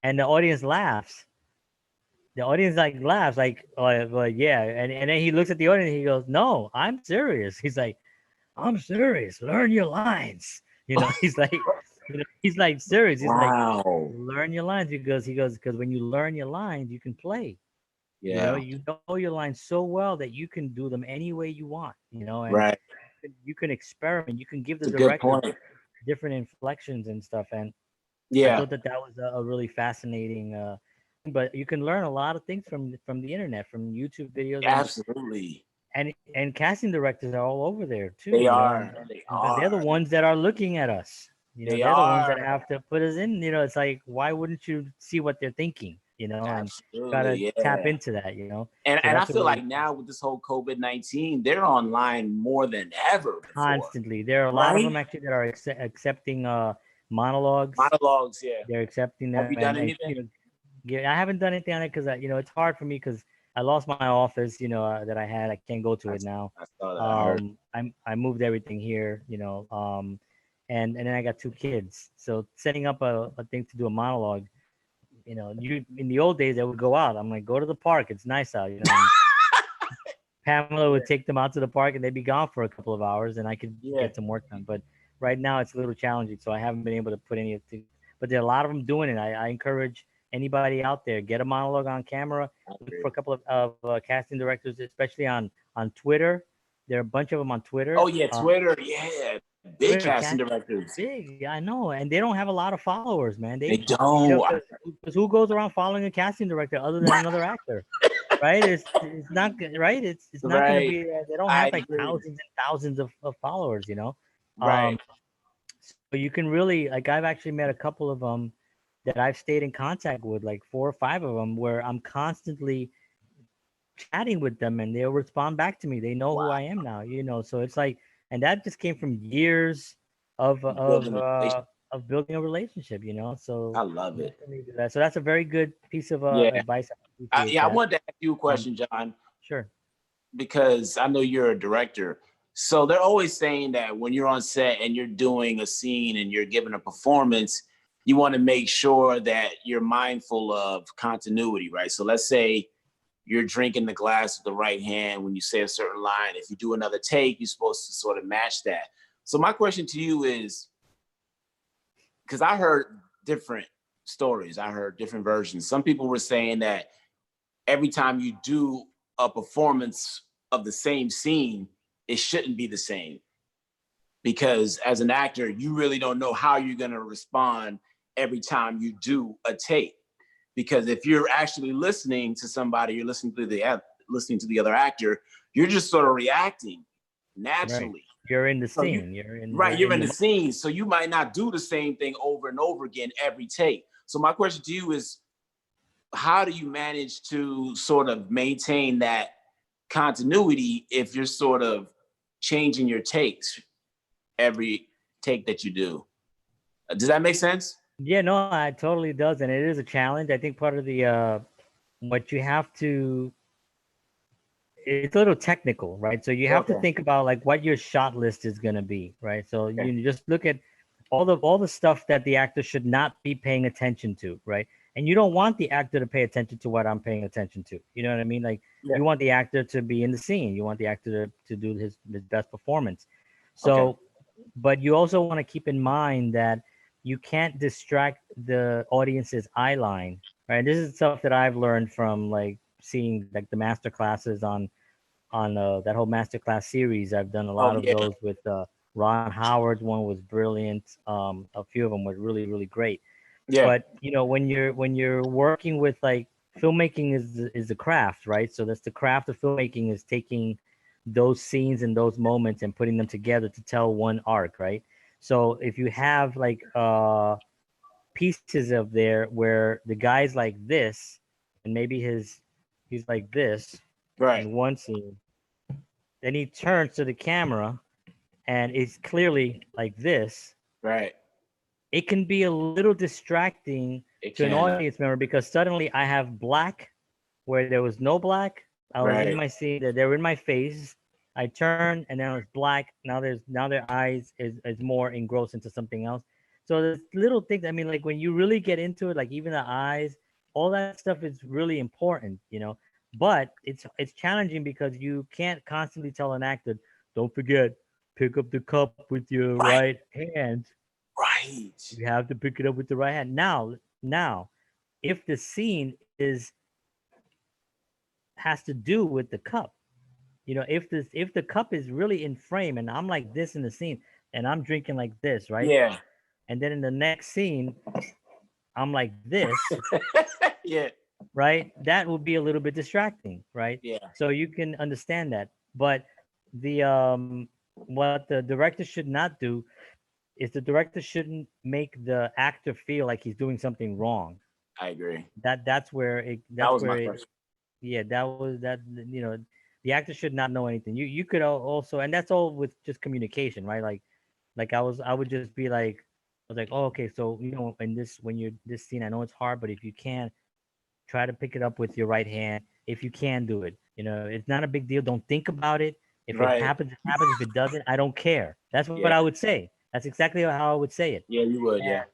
and the audience laughs. The audience like laughs, like yeah, and then he looks at the audience and he goes, "No, I'm serious." He's like, "I'm serious. Learn your lines." He's like, he's like serious. He's like, Wow. learn your lines, because because when you learn your lines, you can play. Yeah. You know your lines so well that you can do them any way you want. And Right. you can experiment. You can give the It's a good director point. different inflections and stuff. And I Yeah. thought that was a really fascinating. But you can learn a lot of things from the internet, from YouTube videos, Absolutely. and casting directors are all over there too. They And, are. They they're the are. ones that are looking at us. They They're the ones that are. have to put us in. It's like, why wouldn't you see what they're thinking? And try to Absolutely. tap Yeah. into that. So And I that's a feel really like now with this whole COVID-19, they're online more than ever before. constantly. There are a lot of Right? them actually that are accepting monologues. Monologues. Yeah. They're accepting Have them, you done anything? yeah, I haven't done anything on it because it's hard for me because I lost my office, that I had. I can't go to I, it now. I saw that. I heard. I moved everything here, and then I got two kids. So setting up a thing to do a monologue, you in the old days I would go out. I'm like, go to the park. It's nice out, and Pamela would Yeah. take them out to the park and they'd be gone for a couple of hours and I could Yeah. get some work done. But right now it's a little challenging, so I haven't been able to put any of the. But there are a lot of them doing it. I encourage anybody out there, get a monologue on camera. I Look for agree. a couple of casting directors, especially on Twitter. There are a bunch of them on Oh Twitter. yeah, Twitter. Yeah. Big Twitter casting cast directors. big, I know, and they don't have a lot of followers, man. They They, don't. because who goes around following a casting director other than another actor? Right? It's not right. It's not going to Right. be. They don't I have like agree. thousands and thousands of followers. Right. So you can really, like, I've actually met a couple of them that I've stayed in contact with, like four or five of them, where I'm constantly chatting with them, and they'll respond back to me. They know who Wow. I am now. So it's like, and that just came from years of Building a relationship. building a relationship. So I love it. definitely do that. So that's a very good piece of Yeah. advice I appreciate Yeah. I that. wanted to ask you a question, John, Sure. because I know you're a director. So they're always saying that when you're on set and you're doing a scene and you're giving a performance, you want to make sure that you're mindful of continuity, right? So let's say you're drinking the glass with the right hand when you say a certain line. If you do another take, you're supposed to sort of match that. So my question to you is, because I heard different stories. I heard different versions. Some people were saying that every time you do a performance of the same scene, it shouldn't be the same. Because as an actor, you really don't know how you're going to respond every time you do a take. Because if you're actually listening to somebody, you're listening to the other actor, you're just sort of reacting naturally. Right. You're in the So scene. you're in the scene. So you might not do the same thing over and over again every take. So my question to you is, how do you manage to sort of maintain that continuity if you're sort of changing your takes every take that you do? Does that make sense? Yeah, no, it totally does, and it is a challenge. I think part of the what you have to, it's a little technical, right? So you have to Okay. think about like what your shot list is going to be, right? So Okay. you just look at all the stuff that the actor should not be paying attention to, right? And you don't want the actor to pay attention to what I'm paying attention to. You know what I mean? Like Yeah. you want the actor to be in the scene. You want the actor to do his best performance. Okay. So, but you also want to keep in mind that you can't distract the audience's eye line, right? This is stuff that I've learned from like seeing like the master classes on that whole masterclass series. I've done a Oh lot of yeah. those with Ron Howard's one was brilliant. A few of them were really really great. Yeah. But you know when you're working with like filmmaking is the craft, right? So that's the craft of filmmaking is taking those scenes and those moments and putting them together to tell one arc, right? So if you have like pieces of there where the guy's like this and maybe he's like this Right. in one scene, then he turns to the camera and it's clearly like this. Right. It can be a little distracting It to an can. audience member because suddenly I have black where there was no black. I was in Right. my scene that they were in my face. I turn and then it's black. Now their eyes is more engrossed into something else. So there's little things. I mean, like when you really get into it, like even the eyes, all that stuff is really important, you know. But it's challenging because you can't constantly tell an actor, don't forget, pick up the cup with your Right. right hand. Right. You have to pick it up with the right hand. Now, if the scene is has to do with the cup, you know, if the cup is really in frame and I'm like this in the scene and I'm drinking like this, right? Yeah. And then in the next scene, I'm like this, Yeah. right? That would be a little bit distracting, right? Yeah. So you can understand that. But the what the director should not do is the director shouldn't make the actor feel like he's doing something wrong. I agree. That's where it That that's was where my it question. yeah, that was that you know the actor should not know anything. You could also, and that's all with just communication, right? Like I would just be like, I was like, oh, okay, so you know, in this when you're this scene, I know it's hard, but if you can, try to pick it up with your right hand. If you can do it, you know, it's not a big deal. Don't think about it. If it Right. happens, it happens. If it doesn't, I don't care. That's what Yeah. I would say. That's exactly how I would say it. Yeah, you would. And Yeah.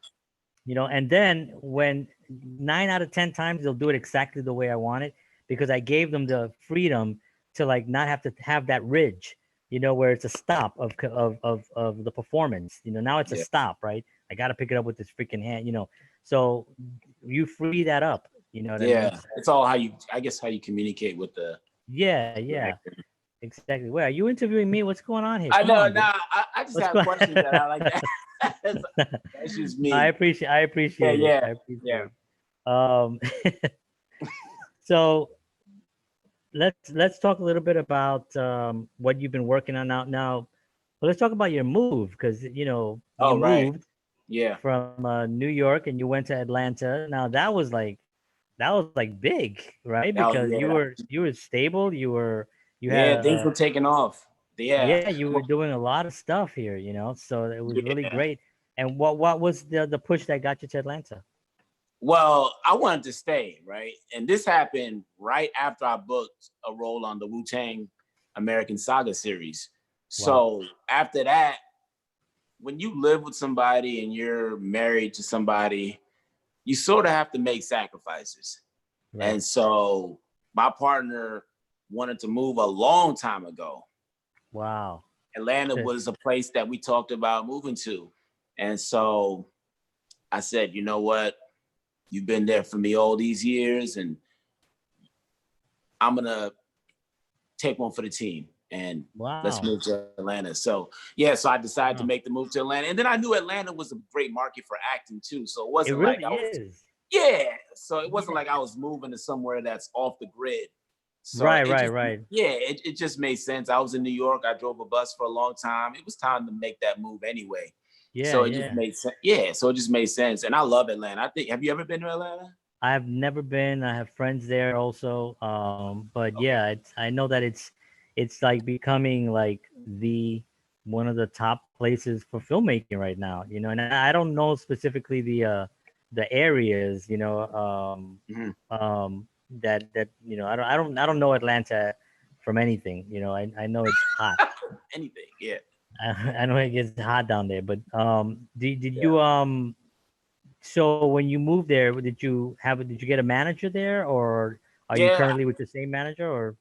you know, and then when 9 out of 10 times they'll do it exactly the way I want it because I gave them the freedom to like not have to have that ridge, you know, where it's a stop of the performance. You know, now it's a Yeah. stop, right? I got to pick it up with this freaking hand, you know. So you free that up, you know what I mean? Yeah. It's all how you, I guess, how you communicate with the Yeah, yeah, actor. exactly. Wait, are you interviewing me? What's going on here? I Come know. on, dude. Nah, I just What's have going? questions that I like. That's just I me. appreciate. I Yeah. appreciate it. Yeah. I appreciate Yeah. it. So let's talk a little bit about what you've been working on now. Well, let's talk about your move because you know you Oh, right. moved Yeah. from New York and you went to Atlanta. Now that was like big, right? That was, Because yeah. you were stable. You had Yeah. Things were taking off. Yeah. yeah, you were doing a lot of stuff here. You know, so it was really Yeah. great. And what was the push that got you to Atlanta? Well, I wanted to stay, right? And this happened right after I booked a role on the Wu-Tang American Saga series. Wow. So after that, when you live with somebody and you're married to somebody, you sort of have to make sacrifices. Right. And so my partner wanted to move a long time ago. Wow. Atlanta was a place that we talked about moving to. And so I said, you know what? You've been there for me all these years, and I'm gonna take one for the team, and let's Wow. move to Atlanta. So yeah, so I decided to Wow. make the move to Atlanta, and then I knew Atlanta was a great market for acting too. So it It wasn't like really I was, is. yeah. So it wasn't Yeah. like I was moving to somewhere that's off the grid. So Right, it right, just, right. yeah, it just made sense. I was in New York. I drove a bus for a long time. It was time to make that move anyway. Yeah, So it just yeah. made sense. Yeah, so it just made sense. And I love Atlanta. I think, have you ever been to Atlanta? I've never been. I have friends there also. But Okay. yeah, I know that it's like becoming like the one of the top places for filmmaking right now. And I don't know specifically the areas. Mhm. I don't know Atlanta from anything. I know it's hot. Anything. Yeah. I know it gets hot down there. But did Yeah. you so when you moved there, did you get a manager there, or are you Yeah. currently with the same manager, or?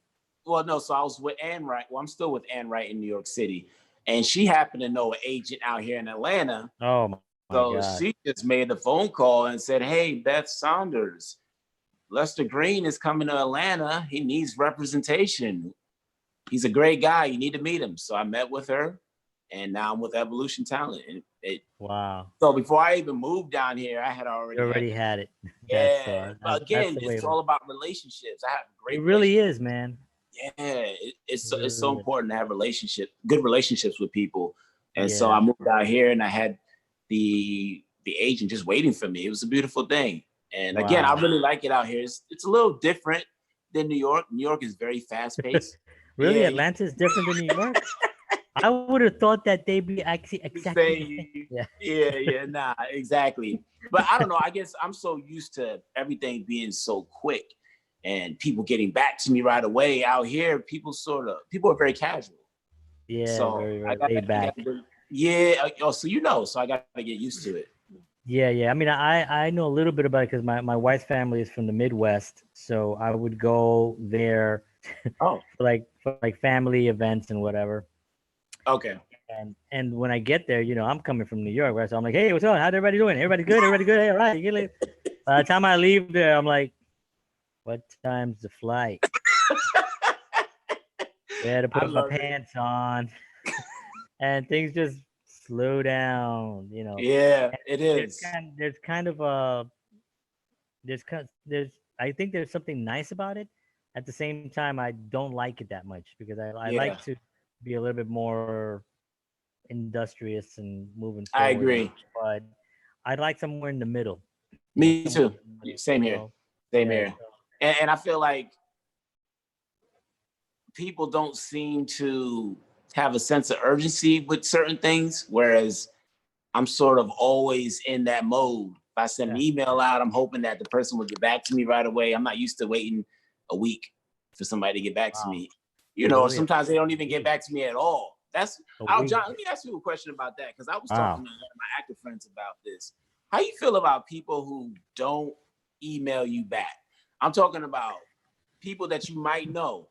Well, no. So I was with Ann Wright. Well, I'm still with Ann Wright in New York City. And she happened to know an agent out here in Atlanta. Oh my So God. she just made the phone call and said, "Hey, Beth Saunders, Lester Greene is coming to Atlanta. He needs representation. He's a great guy. You need to meet him." So I met with her, and now I'm with Evolution Talent. And Wow. so before I even moved down here, I had You already had, already had it. That's yeah. But that's again, the way it's it all works. about relationships. I have It great really relationships. is, man. Yeah, It it's so really is. important to have good relationships with people. And so Yeah. I moved out here, and I had the agent just waiting for me. It was a beautiful thing. And again, I Wow. really like it out here. It's a little different than New York. New York is very fast paced. Really, Yeah, Atlanta is different than New York. I would have thought that they'd be actually you exactly the same. say, Yeah. yeah, nah, exactly. But I don't know. I guess I'm so used to everything being so quick and people getting back to me right away. Out here, people are very casual. Yeah. So Very, I very got, laid I got, back. yeah. Oh, so so I got to get used to it. Yeah, yeah. I mean, I know a little bit about it because my wife's family is from the Midwest, so I would go there Oh, for like family events and whatever. okay. And when I get there, I'm coming from New York, right? So I'm like, hey, what's up? How's everybody doing? Everybody good? Everybody good? Hey, all right. You get it. By the time I leave there, I'm like, what time's the flight? Better I put my love it. pants on, and things just slow down. Yeah, And it there's is. kind there's kind of a there's I think there's something nice about it. At the same time, I don't like it that much because I like Yeah, to be a little bit more industrious and moving I forward, agree. but I'd like somewhere in the middle. Me Somewhere too. in the middle. Same here. Same Yeah. here. And I feel like people don't seem to have a sense of urgency with certain things, whereas I'm sort of always in that mode. If I send an Yeah. email out, I'm hoping that the person will get back to me right away. I'm not used to waiting a week for somebody to get back to Wow. me. Really, Sometimes they don't a even get week. back to me at all. A week. John, let me ask you a question about that, because I was talking Wow. to one of my actor friends about this. How you feel about people who don't email you back? I'm talking about people that you might know.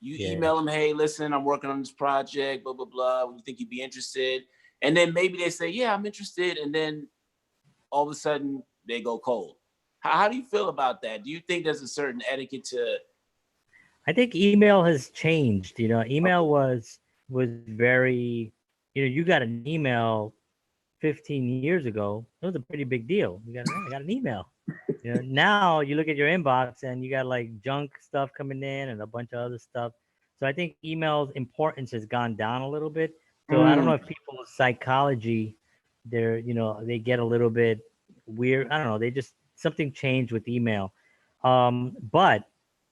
You Yeah. email them, hey, listen, I'm working on this project, blah, blah, blah. You think you'd be interested? And then maybe they say, yeah, I'm interested. And then all of a sudden they go cold. How do you feel about that? Do you think there's a certain etiquette to? I think email has changed. Email Okay. was very. You got an email 15 years ago. It was a pretty big deal. I got an email. Now you look at your inbox and you got like junk stuff coming in and a bunch of other stuff. So I think email's importance has gone down a little bit. So I don't know Mm, if people's psychology, they get a little bit weird. I don't know. They just something changed with email. But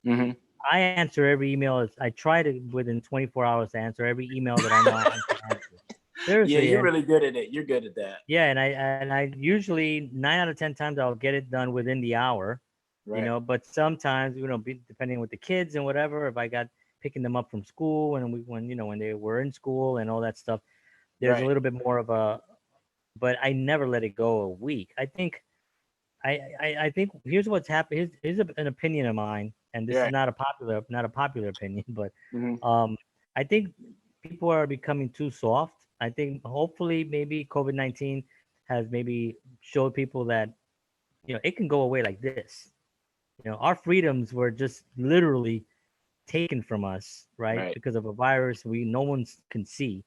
hmm. I answer every email. I try to within 24 hours to answer every email that I know I can answer. Yeah, Seriously, you're and really good at it. You're good at that. yeah, and I usually 9 out of 10 times I'll get it done within the hour. Right. But sometimes depending with the kids and whatever, if I got picking them up from school and when they were in school and all that stuff, there's a Right. little bit more of a. But I never let it go a week. I think here's what's happened. An opinion of mine, and this is Right. not a popular opinion, but Hmm. um, I think people are becoming too soft. I think hopefully maybe COVID-19 has maybe showed people that it can go away like this. Our freedoms were just literally taken from us, right? Right. Because of a virus no one can see.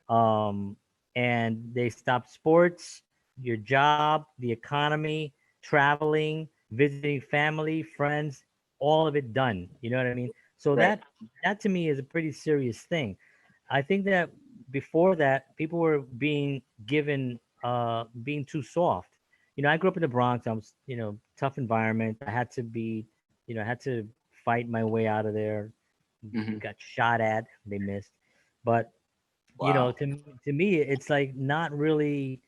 Um, and they stopped sports, your job, the economy, traveling, visiting family, friends, all of it done. You know what I mean? So Right. that to me is a pretty serious thing. I think that before that, people were being too soft. I grew up in the Bronx. I was, tough environment. I had to be, I had to fight my way out of there. Hmm. Got shot at. They missed, but Wow. to me, it's like not really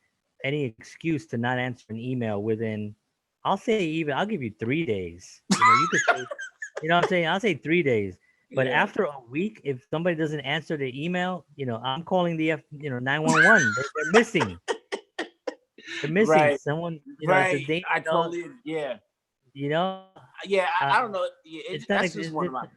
any excuse to not answer an email within. I'll give you 3 days. You could say, what I'm saying. I'll say 3 days. But Yeah. after a week, if somebody doesn't answer the email, I'm calling the 911. They're missing. They're missing. Right. Someone, it's a Right. danger. I totally. Yeah. You know, Yeah. uh, I don't know. Yeah. it's not. That's just one of my.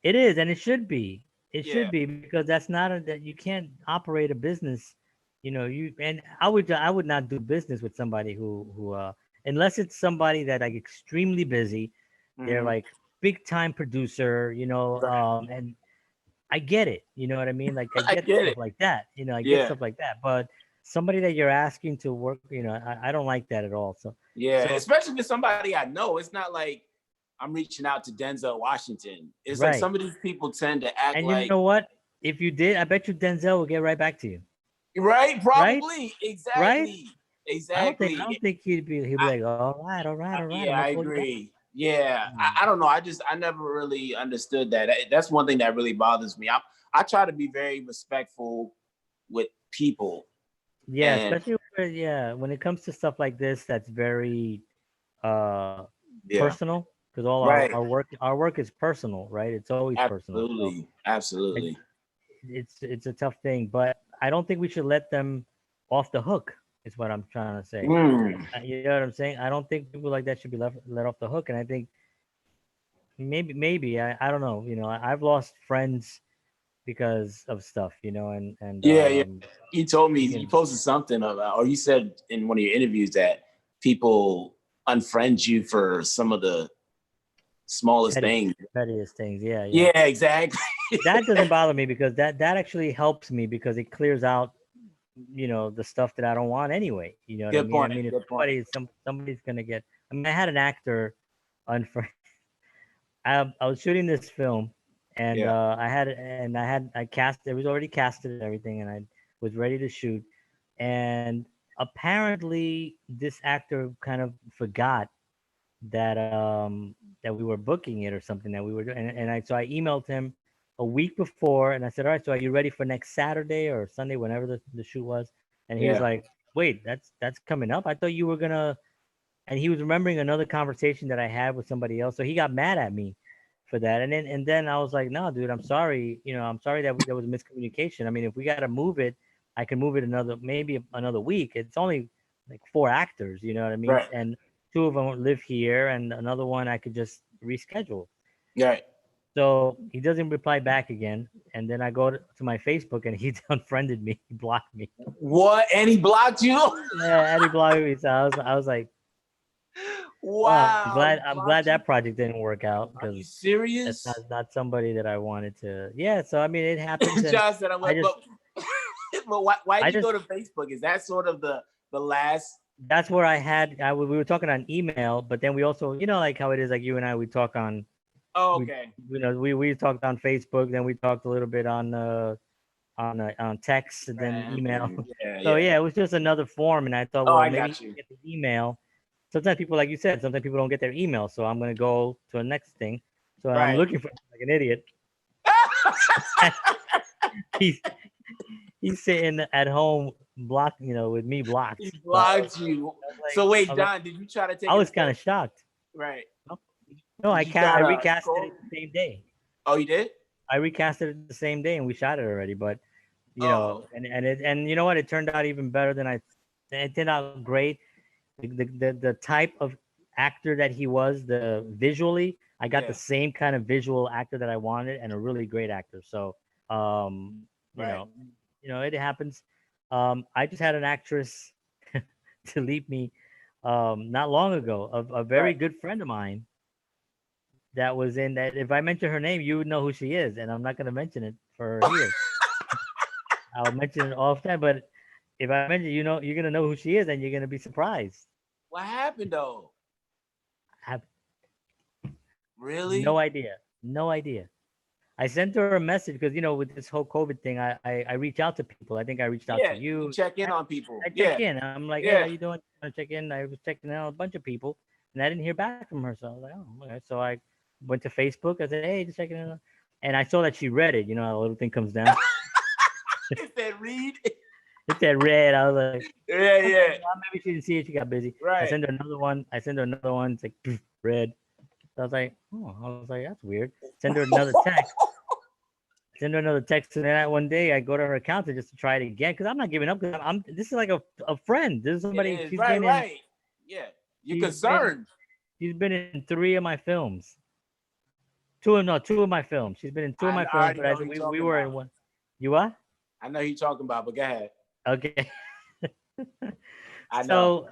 It is, and it should be. It should Yeah. be because that's not that you can't operate a business. I would not do business with somebody who unless it's somebody that like extremely busy. They're Hmm. like big time producer, Right. and I get it. You know what I mean? Like I I get get stuff it. like that. I get Yeah. stuff like that. But somebody that you're asking to work, I don't like that at all. So Yeah. so Especially with somebody I know. It's not like I'm reaching out to Denzel Washington. It's like right. some of these people tend to act And you like. know what? If you did, I bet you Denzel will get right back to you. Right. Right? Probably. Right? Exactly. I don't think I Exactly. don't think he'd be like, all right, all right, all right. I'm Yeah, gonna I call you back. agree. Yeah, Mm. I don't know. I never really understood that. That's one thing that really bothers me. I try to be very respectful with people, Yeah, and especially when it comes to stuff like this, that's very uh yeah, personal because all our, right, our work our work is personal, right? It's always personal. So absolutely, it, absolutely. it's a tough thing, but I don't think we should let them off the hook. Is what I'm trying to say. Mm, You know what I'm saying? I don't think people like that should be let off the hook, and I think maybe I don't know. I've lost friends because of stuff, and yeah, yeah. You told me you you know, posted something about, or you said in one of your interviews that people unfriend you for some of the smallest petty, things. pettiest things. Yeah, yeah. Yeah, exactly. That doesn't bother me because that actually helps me because it clears out, the stuff that I don't want anyway. You know what I Good mean? I point. mean, if Good point. somebody's gonna get. I mean, I had an actor, unfriend. I was shooting this film, and Yeah, I cast. It was already casted and everything, and I was ready to shoot, and apparently this actor kind of forgot that that we were booking it or something that we were doing, and I emailed him a week before, and I said, all right, so are you ready for next Saturday or Sunday, whenever the shoot was? And he was yeah, like, wait, that's coming up. I thought you were gonna. And he was remembering another conversation that I had with somebody else, so he got mad at me for that. And then I was like, no, dude, I'm sorry. I'm sorry that there was miscommunication. I mean, if we got to move it, I can move it maybe another week. It's only like four actors, you know what I mean? right, And two of them live here, and another one I could just reschedule. right. So he doesn't reply back again, and then I go to my Facebook, and he unfriended me, he blocked me. What? And he blocked you? Yeah, and he blocked me. So I was like, well, I'm Wow, glad he I'm glad blocked you? that project didn't work out Are you because that's not serious? not somebody that I wanted to. Yeah, so I mean, it happens, and John said I I went, just but why I did you just go to Facebook? Is that sort of the last? that's where we were talking on email, but then we also, like how it is, like you and I, we talk on Oh, we okay. we talked on Facebook, then we talked a little bit on text, and then email. Yeah, So yeah. yeah, it was just another form, and I thought, Oh, well, I maybe he got didn't you. get the email. Sometimes people, like you said, sometimes people don't get their email, so I'm gonna go to the next thing. So I'm Right. looking for like an idiot. he's he's sitting at home blocked, with me blocked. He So blocked you. I was like, So I wait, was like, John, did you try to I take was it? kind of shocked. Right. No, Did you I try to recasted call? it the same day. Oh, you did? I recasted it the same day, and we shot it already. But Oh, and you know what? It turned out even better than I. It turned out great. The type of actor that he was, the visually, I got the yeah. same kind of visual actor that I wanted, and a really great actor. So, um, you know, Right. it happens. I just had an actress delete me not long ago, of a very good friend of mine that was in that. If I mention her name, you would know who she is, and I'm not going to mention it for her here. I'll mention it off time, but if I mention, you're going to know who she is, and you're going to be surprised. What happened though? I have no Really? idea. No idea. I sent her a message because with this whole COVID thing, I reach out to people. I think I reached out to Yeah, you you. check in I, on people. I check Yeah, in. I'm like, hey, how yeah. you doing? I check in. I was checking out a bunch of people, and I didn't hear back from her. So I was like, oh, okay. So I went to Facebook. I said, hey, just checking in. And I saw that she read it. You know, how a little thing comes down. If they read. It said red. I was like, Yeah, okay, yeah. well, maybe she didn't see it. She got busy. I Right. sent her another one. I sent her another one. It's like red. So I was like, oh, I was like, that's weird. Send her another text. Send her another text, and then one day I go to her account to just to try it again because I'm not giving up. Because I'm this is like a friend. This is It somebody. is. Right, right. Yeah. You're She's been concerned. she's been in three of my films. Two of my films. She's been in two of my I films, already but know who you're we talking were about. in one. You what? I know who you're talking about, but go ahead. Okay. I know. so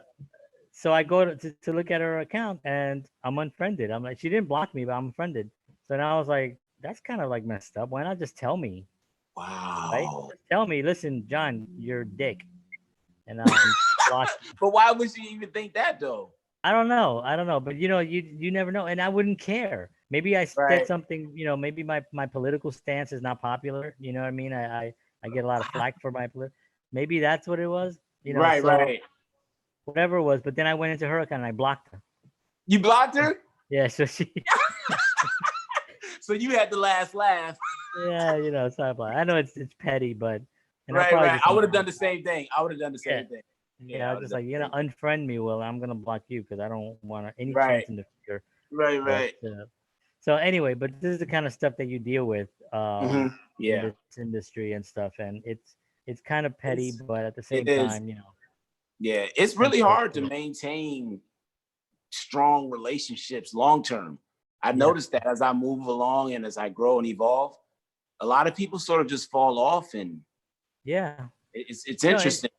so I go to look at her account and I'm unfriended. I'm like, she didn't block me, but I'm unfriended. So now I was like, that's kind of like messed up. Why not just tell me, right? Wow. Just tell me, listen, John, you're a dick, and I'm blocked. But why would you even think that though? I don't know. I don't know. But you never know. And I wouldn't care. Maybe I said Right. something, maybe my political stance is not popular. You know what I mean? I get a lot of flack for my maybe that's what it was. Right, So right. whatever it was. But then I went into her account and I blocked her. You blocked her? Yeah, so she So you had the last laugh. yeah, so I know it's petty, but and I'll Right, probably right. just I would have done the same thing. I would have done the yeah. same thing. Yeah, Yeah, I I was would have just done like, the same thing. unfriend me. Well, I'm gonna block you because I don't want any Right, chance in the future. right, But right. so anyway, but this is the kind of stuff that you deal with in Yeah. this industry and stuff, and it's kind of petty, It's but at the same it is. time, Yeah. It's really hard to unfortunate. maintain strong relationships long term. I Yeah, noticed that as I move along and as I grow and evolve, a lot of people sort of just fall off, and yeah. it's You know, it, interesting.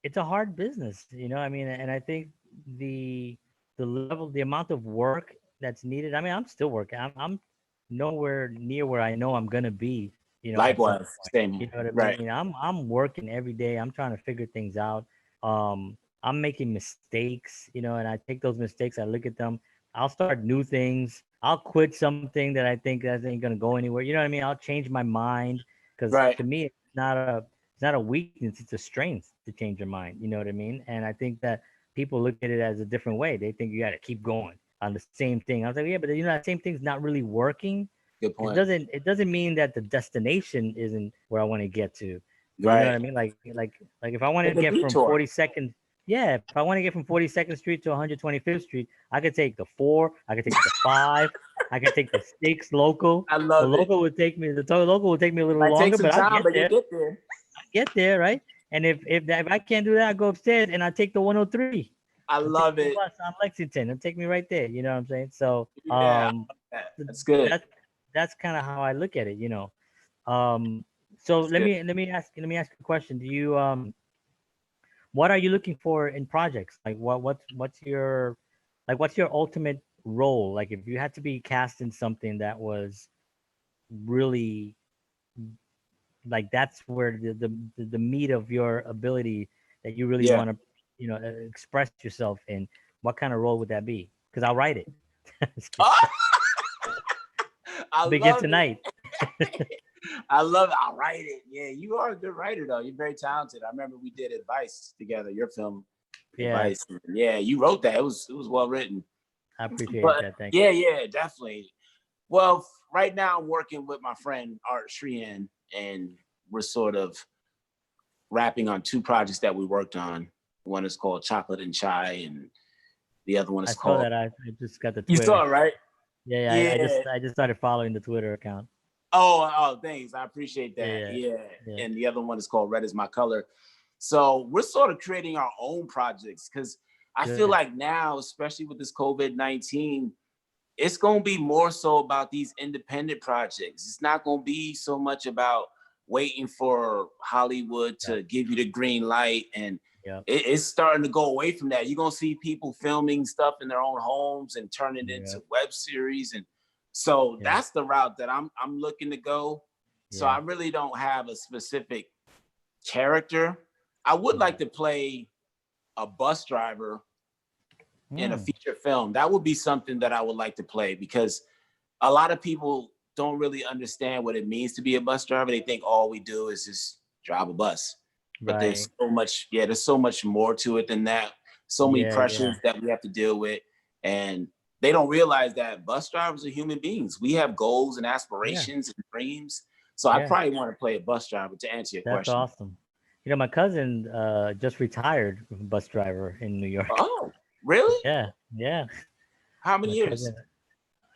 it's a hard business. I mean, and I think the the amount of work that's needed. I mean, I'm still working. I'm nowhere near where I know I'm gonna be. At some Likewise, point. same You here. know what I Right. mean? I'm working every day. I'm trying to figure things out. I'm making mistakes. And I take those mistakes. I look at them. I'll start new things. I'll quit something that I think that ain't gonna go anywhere. You know what I mean? I'll change my mind because Right. to me, it's not a weakness. It's a strength to change your mind. You know what I mean? And I think that people look at it as a different way. They think you got to keep going on the same thing. I was like, yeah, but that same thing's not really working. Good It point. doesn't. It doesn't mean that the destination isn't where I want to get to. You know what I Right. mean? Like if I want to It's a get from detour. 42nd, yeah, if I want to get from 42nd Street to 125th Street, I could take the 4. I could take the 5. I could take the 6 local. I The love it. local would take me. Local would take me a little Might take longer, some but I'll time, get but you there. get there. Get there, right? And if I can't do that, I go upstairs and I take the 103. I I take love the it. bus on Lexington. It'll take me right there. You know what I'm saying? So Yeah, I love that. That's good. that's kind of how I look at it. Um, so That's good. let me ask you a question. Do you what are you looking for in projects? Like what's your ultimate role? Like if you had to be cast in something that was really like that's where the meat of your ability that you really Yeah. want to express yourself in, what kind of role would that be? Because I'll write it. Just kidding. Oh, I Begin love it. tonight. I love it. I'll write it. Yeah, you are a good writer, though. You're very talented. I remember we did Advice together, your film, Yeah, Advice. Yeah, you wrote that. It was well written. I appreciate But that. Thank you. yeah, yeah, definitely. Well, right now I'm working with my friend Art Shrian, and we're sort of wrapping on 2 projects that we worked on. One is called Chocolate and Chai, and the other one I is saw called. that. I just got the You Twitter. saw it, right? Yeah, I Yeah. just started following the Twitter account. Oh, thanks. I appreciate Yeah, that. yeah, Yeah. yeah. And the other one is called Red is My Color. So we're sort of creating our own projects because I feel Good. like now, especially with this COVID-19, it's going to be more so about these independent projects. It's not going to be so much about waiting for Hollywood Right. to give you the green light. And Yeah. it's starting to go away from that. You're gonna see people filming stuff in their own homes and turn it Yeah. into web series, and so Yeah. that's the route that I'm looking to go. So I Yeah. really don't have a specific character. I would Yeah. like to play a bus driver in a Mm, feature film. That would be something that I would like to play, because a lot of people don't really understand what it means to be a bus driver. They think all we do is just drive a bus. But there's right. so much, yeah, there's so much more to it than that. So many Yeah. Yeah. pressures that we have to deal with. And they don't realize that bus drivers are human beings. We have goals and Yeah. aspirations and dreams. So I Yeah. probably want to play a bus driver, to answer your That's question. awesome. My cousin just retired bus driver in New York. Oh, really? Yeah. Yeah. How My many years? cousin,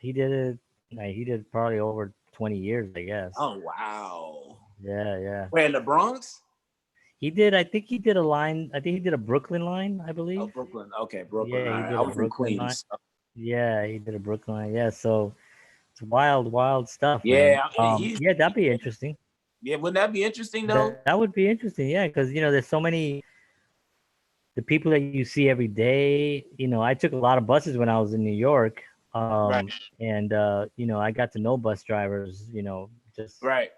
he did it. Like, he did probably over 20 years, I guess. Oh, wow. Yeah. Yeah. Where, in the Bronx? He did. I think he did a line. I think he did a Brooklyn line, I Oh, believe. Brooklyn. Okay, Brooklyn. Yeah, All he right. did I a was in Brooklyn line. Queens. Yeah, he did a Brooklyn line. Yeah, so it's wild, wild stuff, man. Yeah, he's Yeah, that'd be interesting. yeah. Wouldn't that be interesting though? That would be interesting. Yeah, because there's so many the people that you see every day. I took a lot of buses when I was in New York, Right, and I got to know bus drivers. Just right.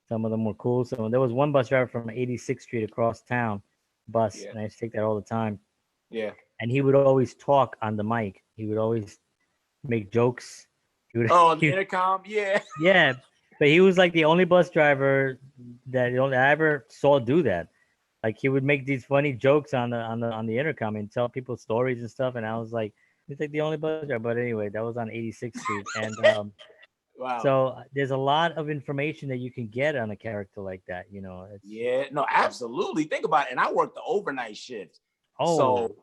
some of them were cool. So there was one bus driver from 86th Street across town, bus, Yeah, and I used to take that all the time. yeah. And he would always talk on the mic. He would always make jokes. He would, Oh, the intercom. Yeah. yeah, but he was like the only bus driver that I ever saw do that. Like, he would make these funny jokes on the intercom and tell people stories and stuff. And I was like, he's like the only bus driver. But anyway, that was on 86th Street, and Wow. so there's a lot of information that you can get on a character like that. It's Yeah. No, absolutely. Think about it. And I worked the overnight shift, oh, so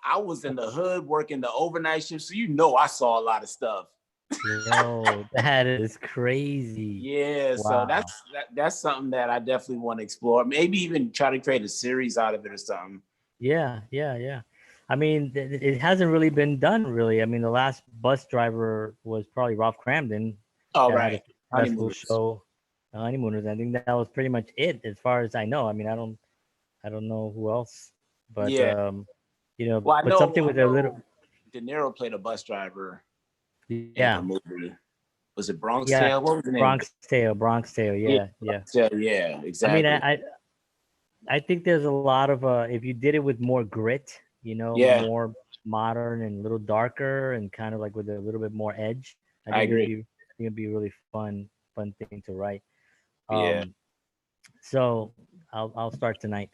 I was in the hood working the overnight shift. So I saw a lot of stuff. yo, that is crazy. Yeah. So Wow. that's something that I definitely want to explore. Maybe even try to create a series out of it or something. Yeah, yeah, yeah. I mean, it hasn't really been done, really. I mean, the last bus driver was probably Ralph Cramden Oh, that had a right. successful Honeymooners. show, Honeymooners. I think that was pretty much it, as far as I know. I mean, I don't know who else, but Yeah. Well, I but know. something I with a little, know. De Niro played a bus driver in yeah, a movie. Was it Bronx yeah, Tale? What was the name? Bronx Tale. Yeah, Yeah, yeah. Bronx Tale. Yeah, I mean, exactly. I think there's a lot of if you did it with more grit, Yeah, more modern and a little darker and kind of like with a little bit more edge. I I think agree. it'd be a really fun thing to write. Yeah. Um, so I'll start tonight.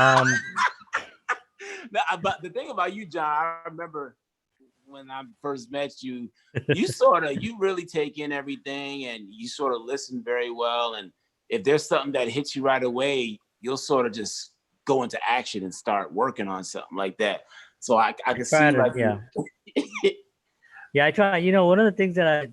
Um, But the thing about you, John, I remember when I first met you, you really take in everything and you sort of listen very well. And if there's something that hits you right away, you'll sort of just go into action and start working on something like that. So I I can try see to, like yeah, yeah. I try. One of the things that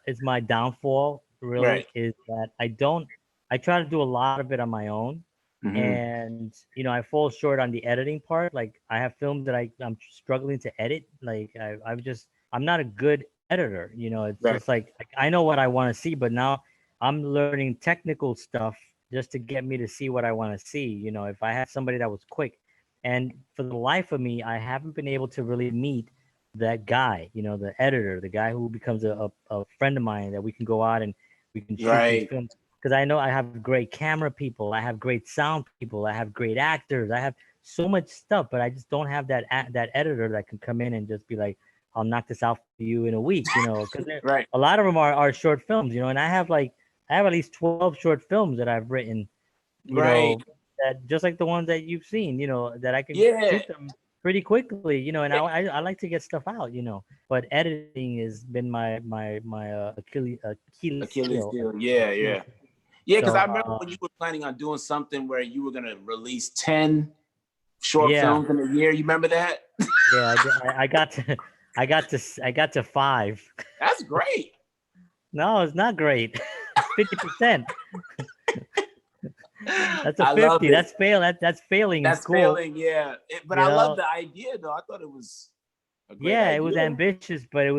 is my downfall right. really is that I don't. I try to do a lot of it on my own, Hmm. and I fall short on the editing part. Like, I have films that I'm struggling to edit. Like, I'm not a good editor. It's Right. just like I know what I want to see, but now I'm learning technical stuff just to get me to see what I want to see. If I had somebody that was quick, and for the life of me, I haven't been able to really meet that guy. The editor, the guy who becomes a friend of mine that we can go out and we can shoot these Right. films, because I know I have great camera people, I have great sound people, I have great actors, I have so much stuff, but I just don't have that editor that can come in and just be like, I'll knock this out for you in a week, because Right. a lot of them are short films, and I have at least 12 short films that I've written, you Right. know, that just like the ones that you've seen, that I can Yeah. shoot them pretty quickly, and I like to get stuff out, but editing has been my Achilles Achilles heel. heel. Yeah. Achilles Yeah. heel. Yeah. Because I So remember when you were planning on doing something where you were going to release 10 short yeah, films in a year. You remember that? yeah, I got to I got to five. That's great. No, it's not great. It's 50%. That's a I love 50. it. That's failing in That's school. failing. Yeah. But You I love know, the idea, though. I thought it was a great yeah, it was idea. ambitious, but it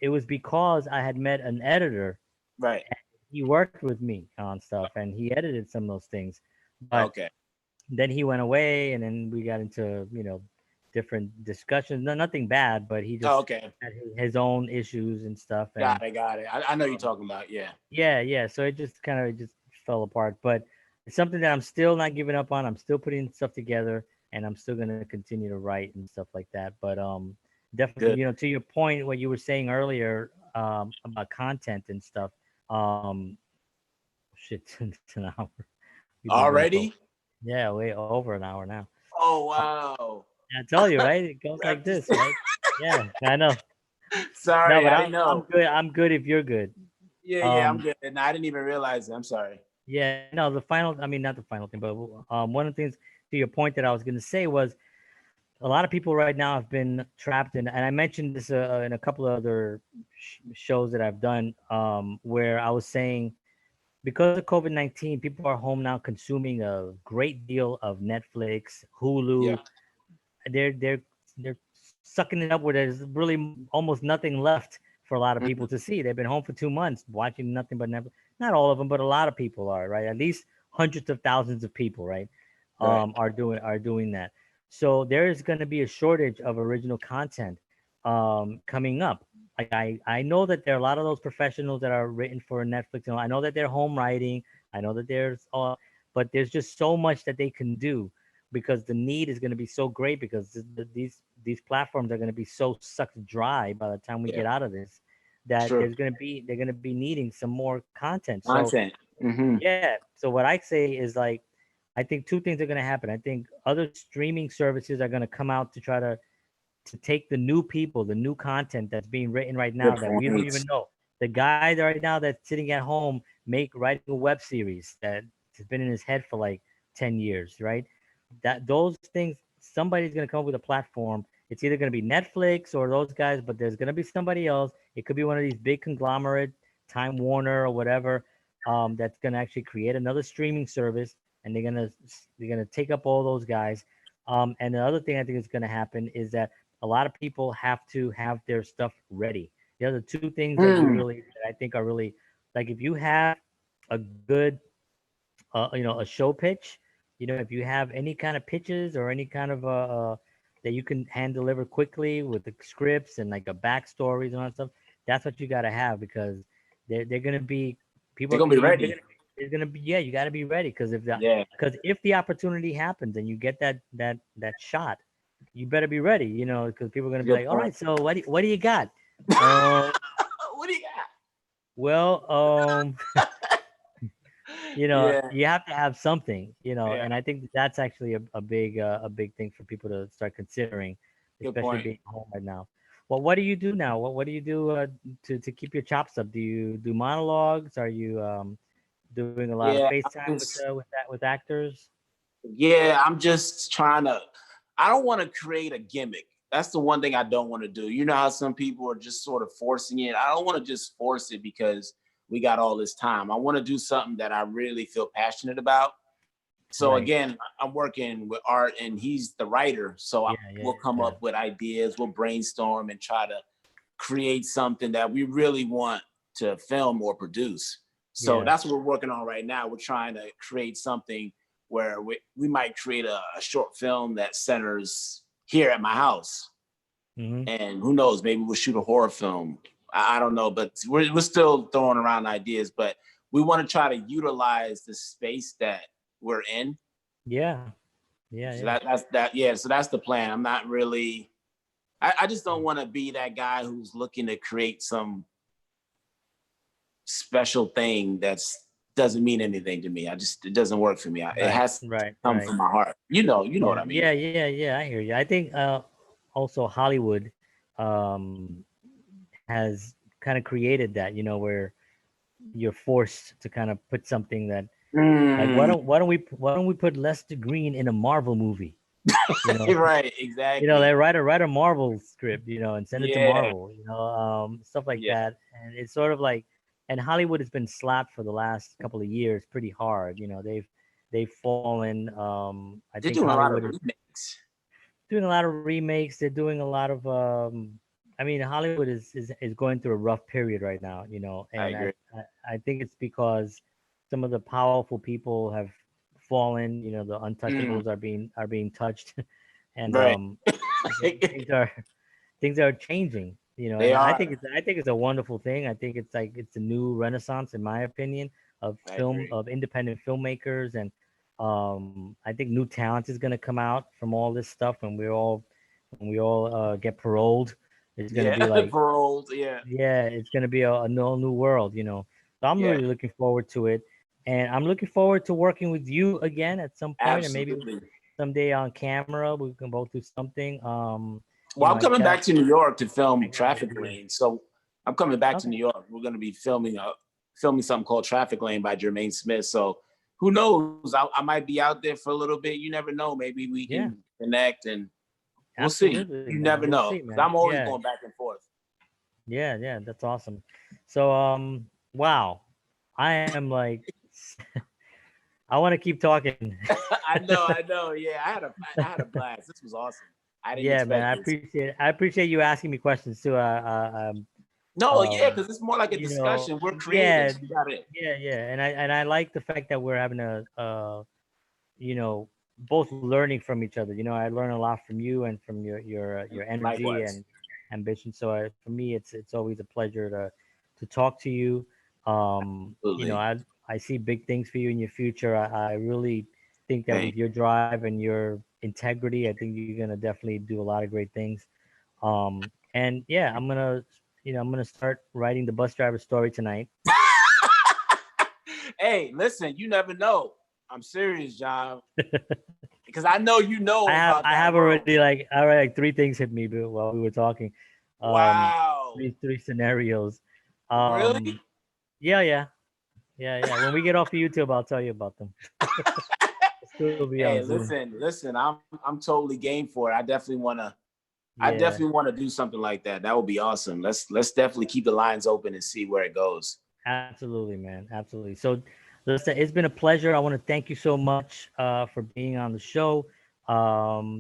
was because I had met an editor. Right. He worked with me on stuff, and he edited some of those things. But Okay. then he went away, and then we got into different discussions. No, nothing bad, but he Oh, just okay. had his own issues and stuff. And Got it. Got it. I know you're um, talking about. Yeah. yeah, yeah. So it just kind of just fell apart. But it's something that I'm still not giving up on. I'm still putting stuff together, and I'm still gonna continue to write and stuff like that. But definitely, Good. to your point, what you were saying earlier about content and stuff. Um, shit, it's an hour. We've been going for Already? yeah, way over an hour now. Oh Uh, wow. yeah, I told you, right? It goes like Wrap this. this, right? Yeah, I know. No, Sorry, but I I'm didn't I'm know. good. I'm good if you're good. Yeah, yeah, I'm Um, good. And I didn't even realize it. I'm sorry. yeah, no, the final. I mean, not the final thing, but one of the things to your point that I was going to say was a lot of people right now have been trapped in, and I mentioned this in a couple of other shows that I've done, where I was saying because of COVID-19, people are home now consuming a great deal of Netflix, Yeah. Hulu. They're sucking it up where there's really almost nothing left for a lot of Mhm. people to see. They've been home for 2 months watching nothing but Netflix. Not all of them, but a lot of people are, right. At least hundreds of thousands of people, right, Right. are doing that. So there is going to be a shortage of original content coming up. Like I know that there are a lot of those professionals that are written for Netflix. I know that they're home writing. I know that but there's just so much that they can do because the need is going to be so great because these platforms are going to be so sucked dry by the time we Yeah. get out of this that True. they're going to be needing some more content. So Content. Hmm. yeah, so what I say is like I think two things are going to happen. I think other streaming services are going to come out to try to take the new people, the new content that's being written right now Good that we don't even points. know. The guy that right now that's sitting at home writing a web series that has been in his head for like 10 years, right? That those things, somebody's gonna come up with a platform. It's either gonna be Netflix or those guys, but there's gonna be somebody else. It could be one of these big conglomerate, Time Warner or whatever, that's gonna actually create another streaming service, and they're gonna take up all those guys. And the other thing I think is gonna happen is that a lot of people have to have their stuff ready. The other two things Mm. that I think are really like if you have a good a show pitch, if you have any kind of pitches or any kind of that you can hand deliver quickly with the scripts and like the backstories and all that stuff, that's what you got to have because they're gonna be They're people. gonna be ready. They're gonna be yeah. You got to be ready Yeah. because if the opportunity happens and you get that shot, you better be ready. Because people are gonna be Good like, all point. right, so what do you got? Uh, What do you got? well, Yeah. you have to have something, Yeah. and I think that's actually a big thing for people to start considering, Good especially point. being home right now. Well, what do you do now? What do you do to keep your chops up? Do you do monologues? Are you doing a lot of Yeah. FaceTime with actors? I'm just trying to. I don't want to create a gimmick. That's the one thing I don't want to do. You know how some people are just sort of forcing it. I don't want to just force it because we got all this time. I want to do something that I really feel passionate about. So Right. again, I'm working with Art, and he's the writer. So Yeah, yeah, we'll come yeah, up with ideas. We'll brainstorm and try to create something that we really want to film or produce. So yeah. that's what we're working on right now. We're trying to create something where we might create a short film that centers here at my house. Mm-hmm. And who knows, maybe we'll shoot a horror film. I don't know, but we're still throwing around ideas, but we want to try to utilize the space that we're in. Yeah, yeah, So yeah. that's that. Yeah. So that's the plan. I'm not really, I just don't want to be that guy who's looking to create some special thing that's doesn't mean anything to me. It doesn't work for me. It Right, has to right, come right. from my heart. You know what Yeah, I mean. yeah, yeah, yeah. I hear you. I think also Hollywood um, has kind of created that, where you're forced to kind of put something that like Mm. why don't we put Lester Green in a Marvel movie? You know, Right, they exactly. write a Marvel script, and send it to Yeah, Marvel, stuff like yeah. that. And it's sort of like, and Hollywood has been slapped for the last couple of years pretty hard. They've fallen. I They're think doing a lot Hollywood of is remakes. doing a lot of remakes. They're doing a lot of. I mean, Hollywood is going through a rough period right now, I and I, agree. I I think it's because some of the powerful people have fallen. The Mm, untouchables are being touched, and right. things are changing. They And I are. think it's a wonderful thing. I think it's a new renaissance, in my opinion, of I agree. independent filmmakers, and I think new talent is gonna come out from all this stuff, and we all get paroled. It's gonna be Yeah, like, paroles. Yeah, yeah, it's gonna be a new world. So I'm yeah, really looking forward to it, and I'm looking forward to working with you again at some point, and maybe absolutely. someday on camera we can both do something. Well, I'm I coming tell back to New York to I film got Traffic ideas. Lane. So I'm coming back to Okay. New York. We're going to be filming something called Traffic Lane by Jermaine Smith. So who knows? I might be out there for a little bit. You never know. Maybe we Yeah, can connect, and we'll see. absolutely, You man. never We'll see, know, because man. I'm always Yeah, going back and forth. yeah. That's awesome. So, wow, I am like, I want to keep talking. I know. Yeah, I had a blast. This was awesome. I didn't Yeah, man. expect I this. appreciate I appreciate you asking me questions too. No, yeah, Um, because it's more like a discussion. We're yeah, creatives. We got it. yeah. And I like the fact that we're having you know, both learning from each other. I learn a lot from you and from your energy Likewise. and ambition. So for me, it's always a pleasure to talk to you. Absolutely. I see big things for you in your future. I really think that with Thank your drive and your integrity, I think you're gonna definitely do a lot of great things. And yeah, I'm gonna start writing the bus driver story tonight. Hey, listen, you never know. I'm serious, John, because I know you know about I that have world. already like three things hit me while we were talking. Um, Wow. three scenarios. Really? Um, yeah. When we get off of YouTube, I'll tell you about them. Still be on Hey, Zoom. listen, I'm totally game for it. I Yeah, definitely want to do something like that. That would be awesome. Let's definitely keep the lines open and see where it goes. absolutely, man. Absolutely. So, listen, it's been a pleasure. I want to thank you so much for being on the show.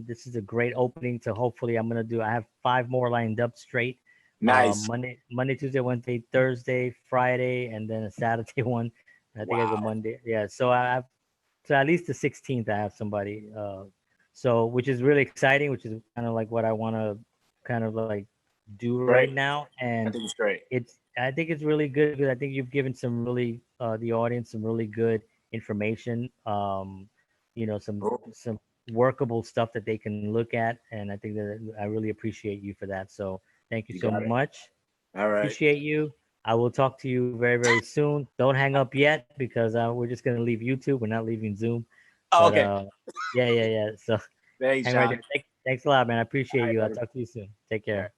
This is a great opening to hopefully I'm gonna do. I have five more lined up straight. Nice. Monday, Tuesday, Wednesday, Thursday, Friday, and then a Saturday one. And I think I go Wow. Monday. Yeah, so I have so at least the 16th I have somebody. So which is really exciting, which is kind of like what I want to kind of like do right Great. now, I and think it's great. I think it's really good because I think you've given some really the audience some really good information. Cool. Some workable stuff that they can look at, and I think that I really appreciate you for that. So thank you You so got it. much. All right. Appreciate you. I will talk to you very, very soon. Don't hang up yet because we're just gonna leave YouTube. We're not leaving Zoom. Oh, But okay. yeah. So Thanks, hang right John. there. Thanks a lot, man. I All appreciate right, you. I'll brother. talk to you soon. Take All care. right.